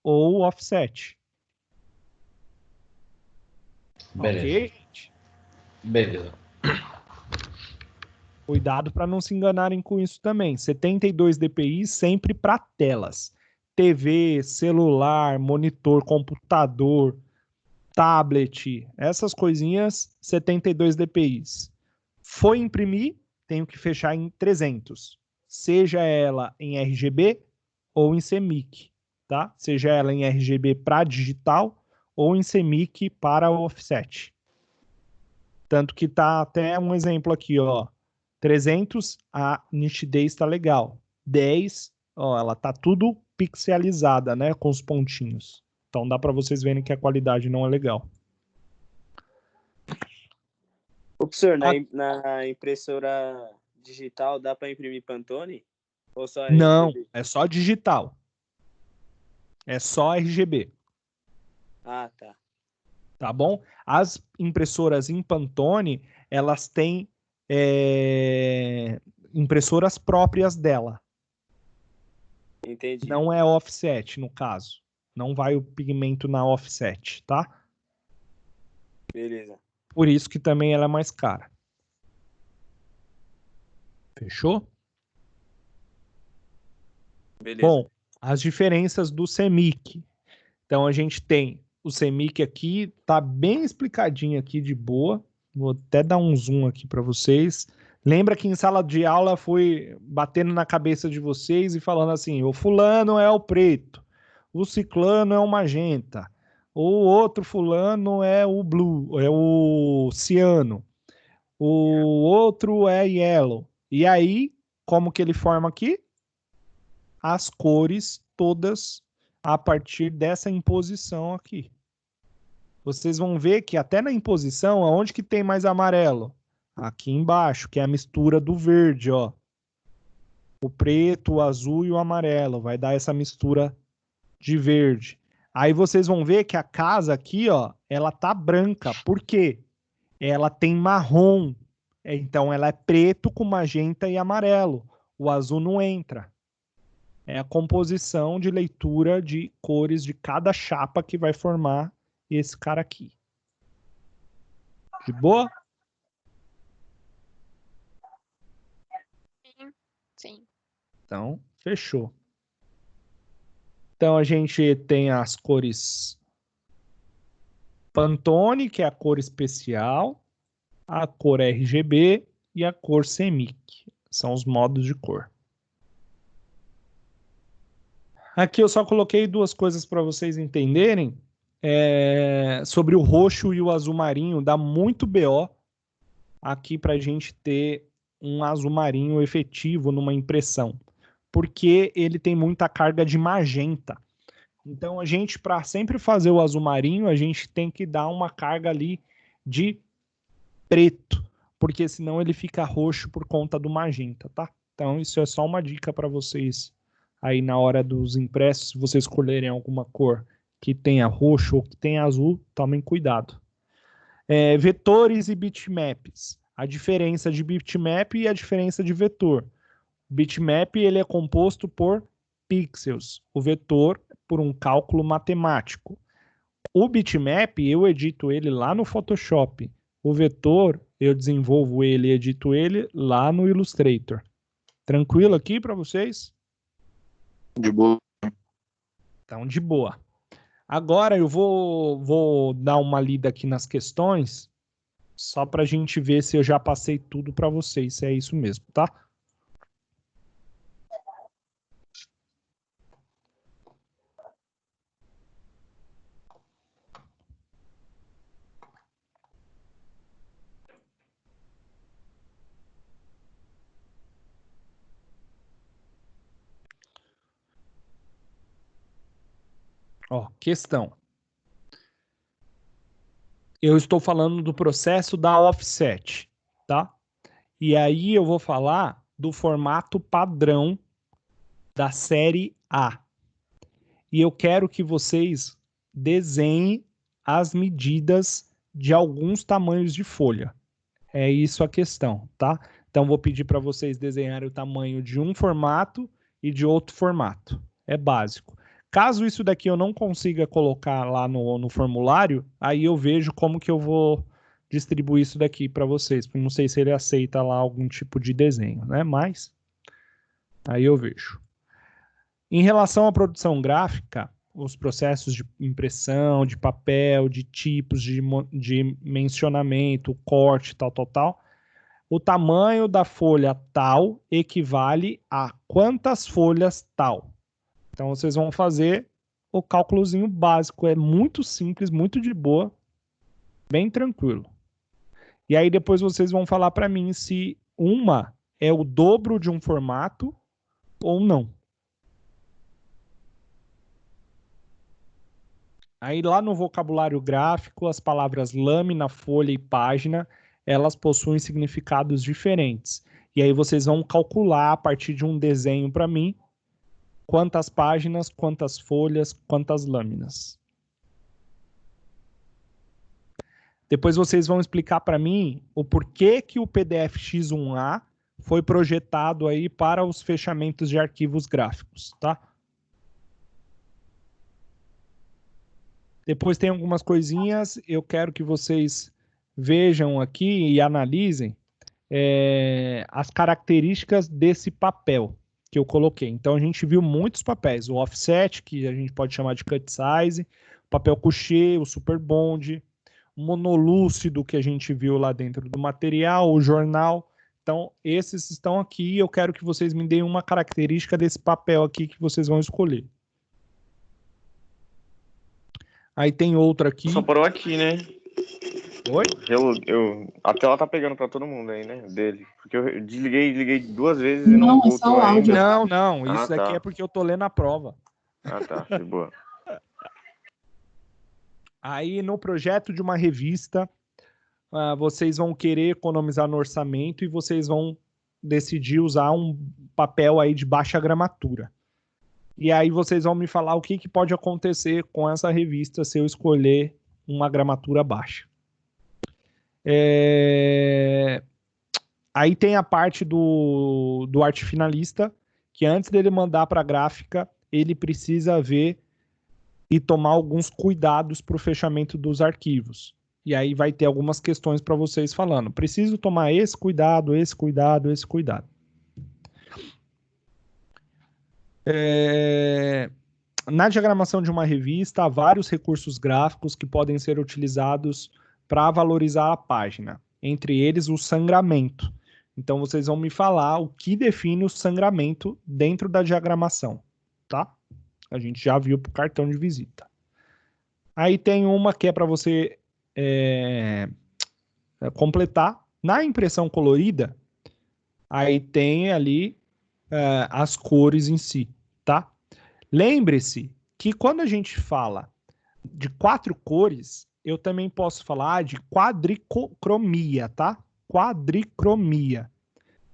ou offset. Beleza. Ok, gente? Beleza. Cuidado para não se enganarem com isso também. 72 dpi sempre para telas. TV, celular, monitor, computador, tablet, essas coisinhas, 72 dpi. Foi imprimir, tenho que fechar em 300. Seja ela em RGB ou em CMYK, tá? Seja ela em RGB para digital ou em CMYK para offset. Tanto que tá até um exemplo aqui, ó. 300, a nitidez está legal. 10, ó, ela tá tudo pixelizada, né, com os pontinhos. Então dá para vocês verem que a qualidade não é legal. Ô, professor, na impressora digital dá para imprimir Pantone? Ou só RGB? Não, é só digital. É só RGB. Ah, tá. Tá bom? As impressoras em Pantone, elas têm impressoras próprias dela. Entendi. Não é offset, no caso. Não vai o pigmento na offset, tá? Beleza. Por isso que também ela é mais cara. Fechou? Beleza. Bom, as diferenças do CMYK. Então a gente tem o CMYK aqui, tá bem explicadinho aqui de boa. Vou até dar um zoom aqui para vocês. Lembra que em sala de aula fui batendo na cabeça de vocês e falando assim, o fulano é o preto, o ciclano é o magenta, o outro fulano é o blue, é o ciano, o outro é yellow. E aí, como que ele forma aqui? As cores todas a partir dessa imposição aqui. Vocês vão ver que até na imposição, aonde que tem mais amarelo? Aqui embaixo, que é a mistura do verde, ó. O preto, o azul e o amarelo. Vai dar essa mistura de verde. Aí vocês vão ver que a casa aqui, ó, ela tá branca. Por quê? Ela tem marrom. Então ela é preto com magenta e amarelo. O azul não entra. É a composição de leitura de cores de cada chapa que vai formar esse cara aqui. De boa? Sim. Então, fechou. Então, a gente tem as cores Pantone, que é a cor especial, a cor RGB e a cor CMYK. São os modos de cor. Aqui eu só coloquei duas coisas para vocês entenderem. Sobre o roxo e o azul marinho, dá muito BO aqui para a gente ter um azul marinho efetivo numa impressão, porque ele tem muita carga de magenta. Então a gente, para sempre fazer o azul marinho, a gente tem que dar uma carga ali de preto, porque senão ele fica roxo por conta do magenta, tá? Então isso é só uma dica para vocês aí na hora dos impressos, se vocês escolherem alguma cor que tenha roxo ou que tenha azul, tomem cuidado. Vetores e bitmaps. A diferença de bitmap e a diferença de vetor. O bitmap ele é composto por pixels. O vetor por um cálculo matemático. O bitmap eu edito ele lá no Photoshop. O vetor eu desenvolvo ele e edito ele lá no Illustrator. Tranquilo aqui para vocês? De boa. Então, de boa. Agora eu vou dar uma lida aqui nas questões, só para a gente ver se eu já passei tudo para vocês, se é isso mesmo, tá? Ó, questão. Eu estou falando do processo da offset, tá? E aí eu vou falar do formato padrão da série A. E eu quero que vocês desenhem as medidas de alguns tamanhos de folha. É isso a questão, tá? Então vou pedir para vocês desenharem o tamanho de um formato e de outro formato. É básico. Caso isso daqui eu não consiga colocar lá no formulário, aí eu vejo como que eu vou distribuir isso daqui para vocês, porque não sei se ele aceita lá algum tipo de desenho, né? Mas aí eu vejo. Em relação à produção gráfica, os processos de impressão, de papel, de tipos, de mencionamento, corte, tal, o tamanho da folha tal equivale a quantas folhas tal. Então, vocês vão fazer o cálculozinho básico. É muito simples, muito de boa, bem tranquilo. E aí, depois vocês vão falar para mim se uma é o dobro de um formato ou não. Aí, lá no vocabulário gráfico, as palavras lâmina, folha e página, elas possuem significados diferentes. E aí, vocês vão calcular a partir de um desenho para mim quantas páginas, quantas folhas, quantas lâminas. Depois vocês vão explicar para mim o porquê que o PDF X1A foi projetado aí para os fechamentos de arquivos gráficos, tá? Depois tem algumas coisinhas, eu quero que vocês vejam aqui e analisem as características desse papel que eu coloquei. Então, a gente viu muitos papéis. O offset, que a gente pode chamar de cut size, o papel couché, o super bond, o monolúcido, que a gente viu lá dentro do material, o jornal. Então, esses estão aqui e eu quero que vocês me deem uma característica desse papel aqui que vocês vão escolher. Aí tem outra aqui. Só parou aqui, né? Oi? A tela tá pegando pra todo mundo aí, né? Dele. Porque eu desliguei 2 vezes e Não, não é voltou só o áudio. ainda. Não, Ah, isso daqui tá. é porque eu tô lendo a prova. Ah, tá. De boa. Aí no projeto de uma revista, vocês vão querer economizar no orçamento e vocês vão decidir usar um papel aí de baixa gramatura. E aí vocês vão me falar o que pode acontecer com essa revista se eu escolher uma gramatura baixa. Aí tem a parte do arte finalista, que antes dele mandar para a gráfica, ele precisa ver e tomar alguns cuidados para o fechamento dos arquivos. E aí vai ter algumas questões para vocês falando. Preciso tomar esse cuidado, esse cuidado, esse cuidado. Na diagramação de uma revista, há vários recursos gráficos que podem ser utilizados para valorizar a página. Entre eles, o sangramento. Então, vocês vão me falar o que define o sangramento dentro da diagramação, tá? A gente já viu para o cartão de visita. Aí tem uma que é para você completar. Na impressão colorida, aí tem ali as cores em si, tá? Lembre-se que quando a gente fala de 4 cores, eu também posso falar de quadricromia, tá? Quadricromia.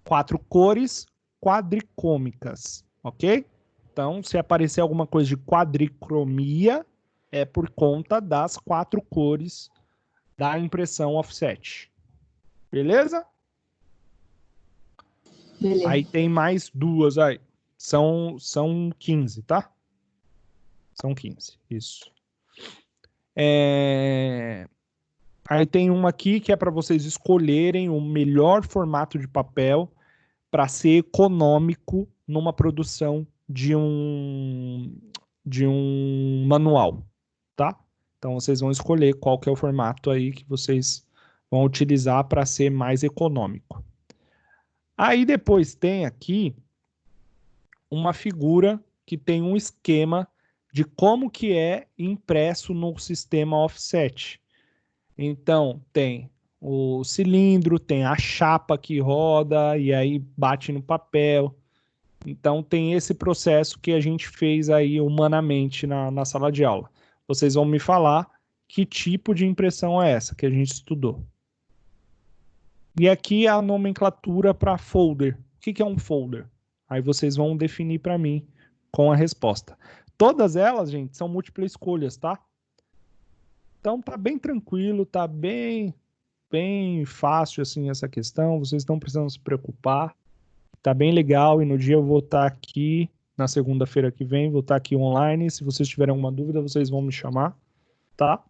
4 cores quadricômicas, ok? Então, se aparecer alguma coisa de quadricromia, é por conta das 4 cores da impressão offset. Beleza? Beleza. Aí tem mais 2 aí. São 15, tá? São 15, isso. Aí tem uma aqui que é para vocês escolherem o melhor formato de papel para ser econômico numa produção de um manual, tá? Então vocês vão escolher qual que é o formato aí que vocês vão utilizar para ser mais econômico. Aí depois tem aqui uma figura que tem um esquema de como que é impresso no sistema offset. Então, tem o cilindro, tem a chapa que roda e aí bate no papel. Então, tem esse processo que a gente fez aí humanamente na sala de aula. Vocês vão me falar que tipo de impressão é essa que a gente estudou. E aqui a nomenclatura para folder. O que é um folder? Aí vocês vão definir para mim com a resposta. Todas elas, gente, são múltiplas escolhas, tá? Então tá bem tranquilo, tá bem fácil assim essa questão. Vocês não precisam se preocupar. Tá bem legal e no dia eu vou estar aqui, na segunda-feira que vem, vou estar aqui online. Se vocês tiverem alguma dúvida, vocês vão me chamar, tá?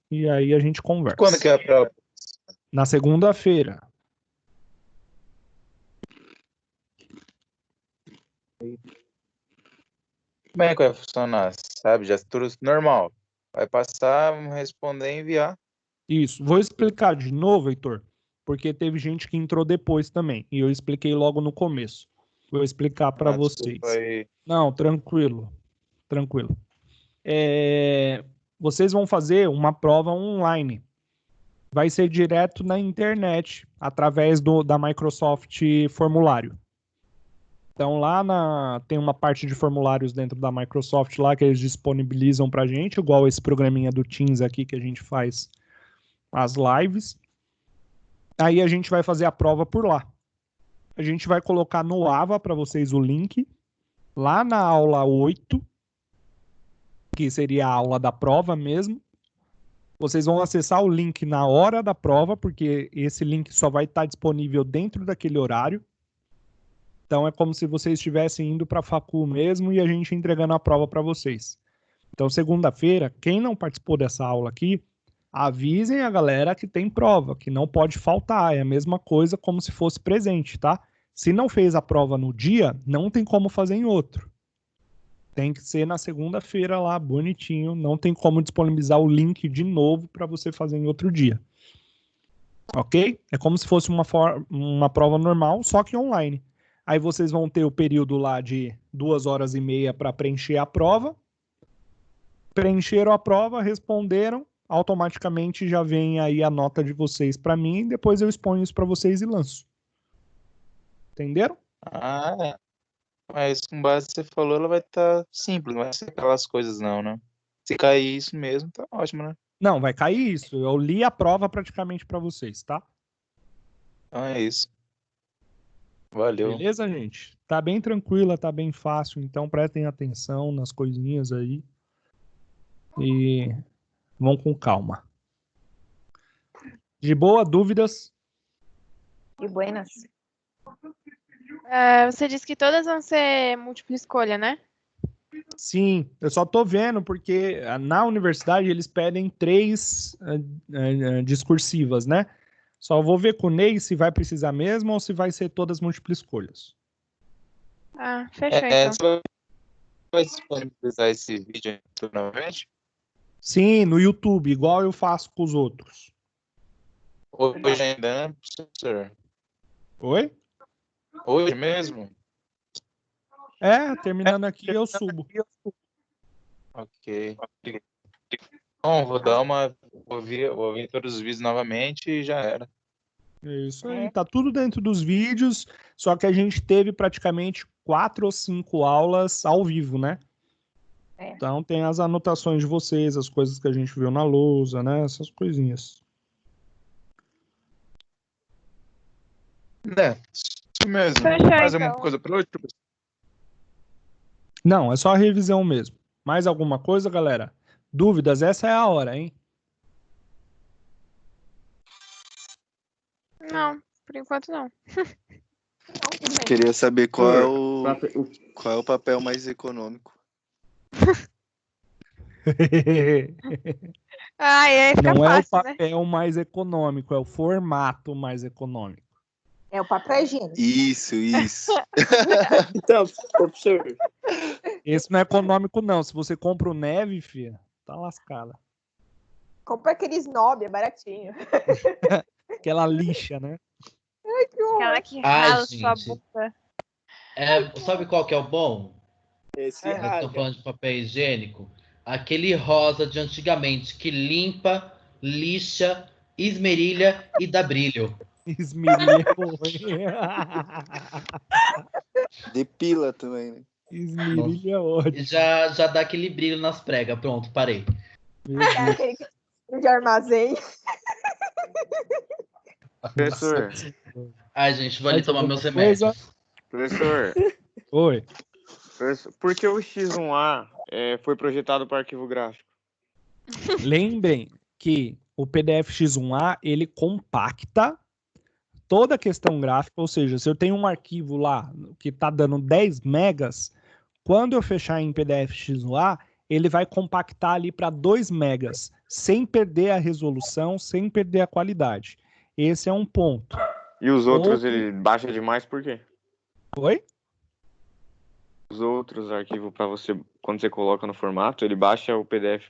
E aí a gente conversa. Quando que é a prova? Na segunda-feira. Como é que vai funcionar? Sabe? Já tudo normal. Vai passar, vamos responder e enviar. Isso. Vou explicar de novo, Heitor, porque teve gente que entrou depois também. E eu expliquei logo no começo. Vou explicar para vocês. Desculpa aí. Não, tranquilo. Tranquilo. Vocês vão fazer uma prova online. Vai ser direto na internet, através da Microsoft Formulário. Então lá tem uma parte de formulários dentro da Microsoft lá que eles disponibilizam pra gente, igual esse programinha do Teams aqui que a gente faz as lives. Aí a gente vai fazer a prova por lá. A gente vai colocar no AVA para vocês o link, lá na aula 8, que seria a aula da prova mesmo. Vocês vão acessar o link na hora da prova, porque esse link só vai estar disponível dentro daquele horário. Então é como se vocês estivessem indo para a facul mesmo e a gente entregando a prova para vocês. Então segunda-feira, quem não participou dessa aula aqui, avisem a galera que tem prova, que não pode faltar. É a mesma coisa como se fosse presente, tá? Se não fez a prova no dia, não tem como fazer em outro. Tem que ser na segunda-feira lá, bonitinho. Não tem como disponibilizar o link de novo para você fazer em outro dia. Ok? É como se fosse uma prova normal, só que online. Aí vocês vão ter o período lá de 2h30 para preencher a prova. Preencheram a prova, responderam. Automaticamente já vem aí a nota de vocês para mim. Depois eu exponho isso para vocês e lanço. Entenderam? Ah, mas com base no que você falou, ela vai estar simples, não vai ser aquelas coisas não, né? Se cair isso mesmo, tá ótimo, né? Não, vai cair isso. Eu li a prova praticamente para vocês, tá? Então é isso. Valeu. Beleza, gente? Tá bem tranquila, tá bem fácil. Então prestem atenção nas coisinhas aí. E vão com calma. De boa, dúvidas? E buenas. Você disse que todas vão ser múltipla escolha, né? Sim, eu só tô vendo porque na universidade eles pedem 3 discursivas, né? Só vou ver com o Ney se vai precisar mesmo ou se vai ser todas múltiplas escolhas. Ah, fechou então. Você vai disponibilizar esse vídeo novamente? Sim, no YouTube, igual eu faço com os outros. Hoje ainda, né, professor? Oi? Hoje mesmo? Terminando aqui eu subo. Ok. Bom, vou dar uma... Vou ouvir todos os vídeos novamente e já era. É isso aí, tá tudo dentro dos vídeos, só que a gente teve praticamente 4 ou 5 aulas ao vivo, né? Então tem as anotações de vocês, as coisas que a gente viu na lousa, né? Essas coisinhas. Isso mesmo. Fechou, Mais então. alguma coisa para hoje, professor? Não, é só a revisão mesmo. Mais alguma coisa, galera? Dúvidas? Essa é a hora, hein? Não, por enquanto não. Queria saber qual é o papel mais econômico. Fica Não é fácil, o papel mais econômico, é o formato mais econômico. É o papel higiênico. Isso. Então, professor. Esse não é econômico, não. Se você compra o Neve, filha, tá lascada. Compra aquele snob, é baratinho. Aquela lixa, né? Ai, que horror. Aquela que rala gente. sua boca. Sabe qual que é o bom? Esse Nós estamos falando de papel higiênico. Aquele rosa de antigamente que limpa, lixa, esmerilha e dá brilho. Esmerilha. Depila também, né? Esmerilha é ótimo. E já dá aquele brilho nas pregas. Pronto, parei. Aquele de armazém. Professor, Ai, gente, vou ali tomar meus Coisa? remédios. professor, Oi. por que o X1A foi projetado para arquivo gráfico? Lembrem que o PDF X1A, ele compacta toda a questão gráfica, ou seja, se eu tenho um arquivo lá que está dando 10 megas, quando eu fechar em PDF X1A, ele vai compactar ali para 2 megas, sem perder a resolução, sem perder a qualidade. Esse é um ponto. E os outros Outro- ele baixa demais por quê? Oi? Os outros arquivos para você, quando você coloca no formato, ele baixa o PDF,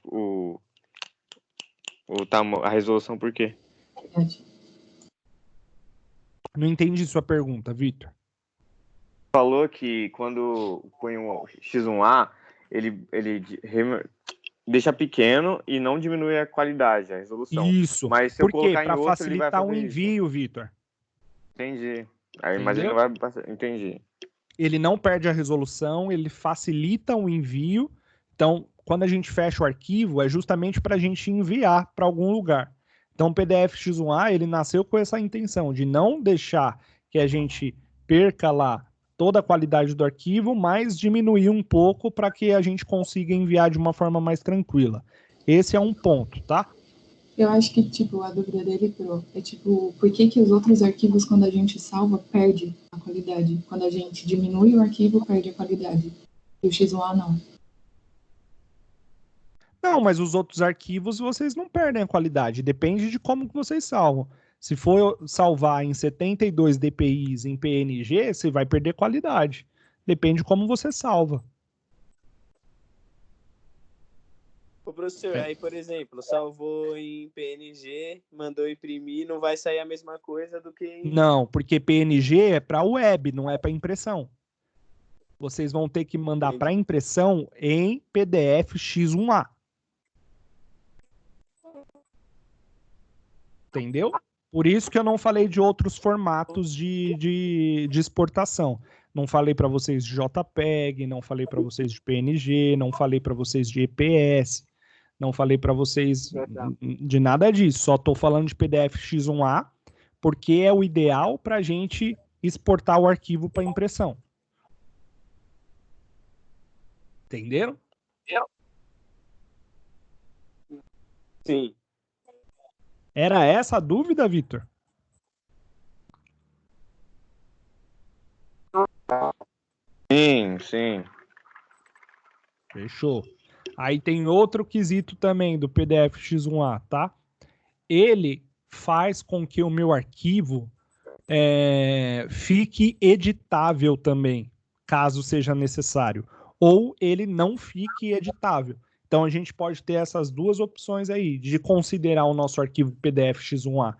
a resolução por quê? Não entendi sua pergunta, Vitor. Falou que quando põe um X1A, ele deixa pequeno e não diminui a qualidade, a resolução. Isso. Mas se eu Por quê? colocar em Para outro, ele vai facilitar o fazer isso. envio, Vitor. Entendi. Aí, mas ele não vai passar. Entendi. Ele não perde a resolução, ele facilita o envio. Então, quando a gente fecha o arquivo, é justamente para a gente enviar para algum lugar. Então, o PDF X1A, ele nasceu com essa intenção de não deixar que a gente perca lá toda a qualidade do arquivo, mas diminuir um pouco para que a gente consiga enviar de uma forma mais tranquila. Esse é um ponto, tá? Eu acho que, tipo, a dúvida dele, Pro, é tipo, por que os outros arquivos, quando a gente salva, perde a qualidade? Quando a gente diminui o arquivo, perde a qualidade. E o X1A não. Não, mas os outros arquivos vocês não perdem a qualidade. Depende de como que vocês salvam. Se for salvar em 72 dpi em PNG, você vai perder qualidade. Depende de como você salva. Ô, professor, aí, por exemplo, salvou em PNG, mandou imprimir, não vai sair a mesma coisa do que em... Não, porque PNG é para web, não é para impressão. Vocês vão ter que mandar para impressão em PDF X1A. Entendeu? Por isso que eu não falei de outros formatos de exportação. Não falei para vocês de JPEG, não falei para vocês de PNG, não falei para vocês de EPS, não falei para vocês de nada disso. Só estou falando de PDF X1A, porque é o ideal para a gente exportar o arquivo para impressão. Entenderam? Sim. Era essa a dúvida, Vitor? Sim, sim. Fechou. Aí tem outro quesito também do PDF X1A, tá? Ele faz com que o meu arquivo fique editável também, caso seja necessário. Ou ele não fique editável. Então a gente pode ter essas duas opções aí, de considerar o nosso arquivo PDF X1A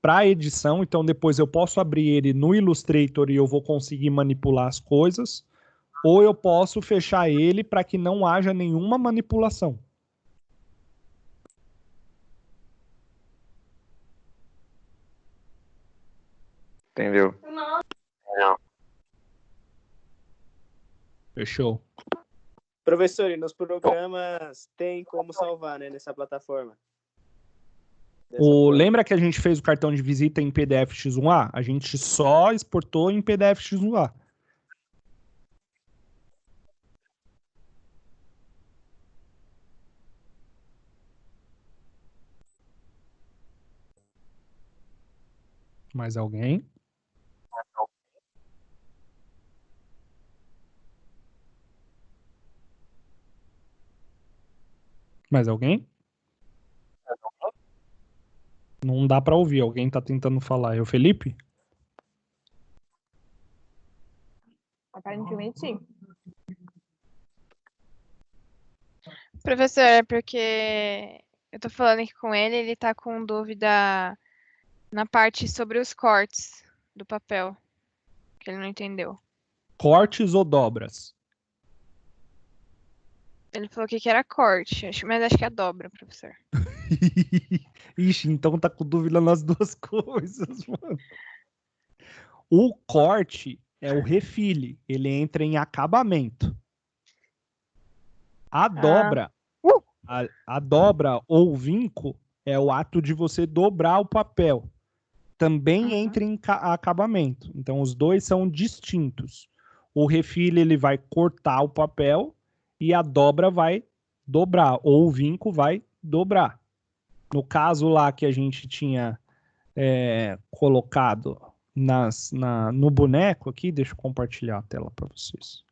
para edição, então depois eu posso abrir ele no Illustrator e eu vou conseguir manipular as coisas, ou eu posso fechar ele para que não haja nenhuma manipulação. Entendeu? Fechou. Professor, e nos programas tem como salvar, né, nessa plataforma? Lembra que a gente fez o cartão de visita em PDF X1A? A gente só exportou em PDF X1A. Mais alguém? Mais alguém? Não dá para ouvir. Alguém tá tentando falar. É o Felipe? Aparentemente, sim. Professor, é porque eu tô falando aqui com ele, ele tá com dúvida na parte sobre os cortes do papel, que ele não entendeu. Cortes ou dobras? Ele falou que era corte, mas acho que é dobra, professor. Ixi, então tá com dúvida nas duas coisas, mano. O corte é o refile, ele entra em acabamento. A dobra, a dobra ou vinco é o ato de você dobrar o papel. Também entra em acabamento. Então os dois são distintos. O refile ele vai cortar o papel e a dobra vai dobrar, ou o vinco vai dobrar. No caso lá que a gente tinha colocado no boneco aqui, deixa eu compartilhar a tela para vocês.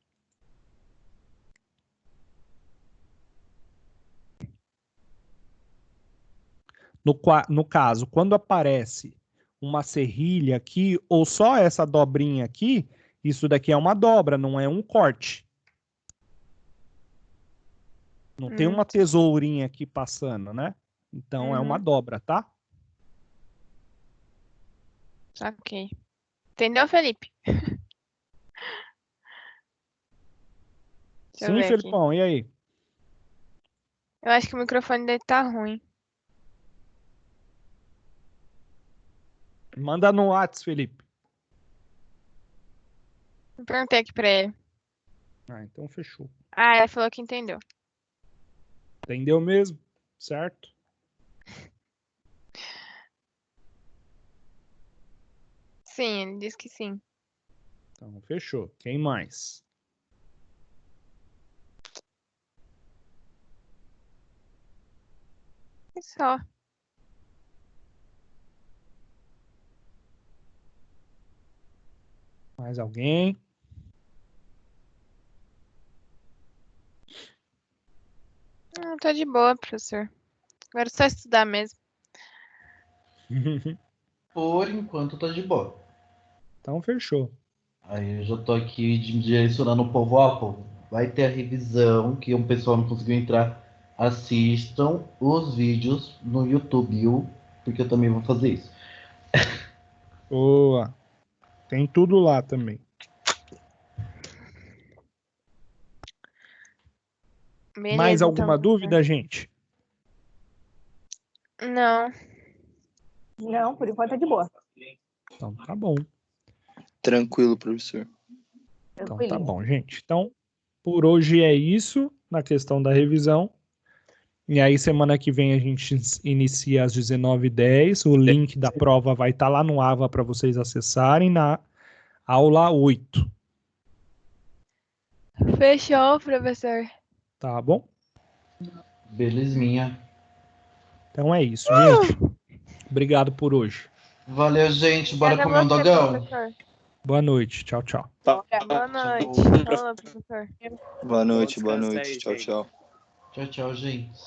No caso, quando aparece uma serrilha aqui, ou só essa dobrinha aqui, isso daqui é uma dobra, não é um corte. Não tem uma tesourinha aqui passando, né? Então é uma dobra, tá? Ok. Entendeu, Felipe? Deixa eu Sim, ver aqui. Felipão, e aí? Eu acho que o microfone dele tá ruim. Manda no WhatsApp, Felipe. Eu perguntei aqui pra ele. Ah, então fechou. Ah, ele falou que entendeu. Entendeu mesmo? Certo? Sim, ele disse que sim. Então fechou. Quem mais? E só. Mais alguém? Não, tá de boa, professor. Agora é só estudar mesmo. Por enquanto tá de boa. Então fechou. Aí eu já tô aqui direcionando o povo, ó, povo, vai ter a revisão, que o pessoal não conseguiu entrar. Assistam os vídeos no YouTube, viu? Porque eu também vou fazer isso. Boa. Tem tudo lá também. Beleza, Mais alguma então, dúvida, gente? Não. Não, por enquanto é de boa. Então tá bom. Tranquilo, professor. Então tá bom, gente. Então, por hoje é isso na questão da revisão. E aí, semana que vem a gente inicia às 19h10. O link da prova vai estar lá no AVA para vocês acessarem na aula 8. Fechou, professor. Tá bom? Belezinha. Então é isso, gente. Obrigado por hoje. Valeu, gente. Bora Obrigada comer a um você, dogão? professor. Boa noite. Tchau, tchau. Boa noite. Falou, professor. Boa noite, Bom descanso aí, Tchau, gente. tchau. Tchau, tchau, gente.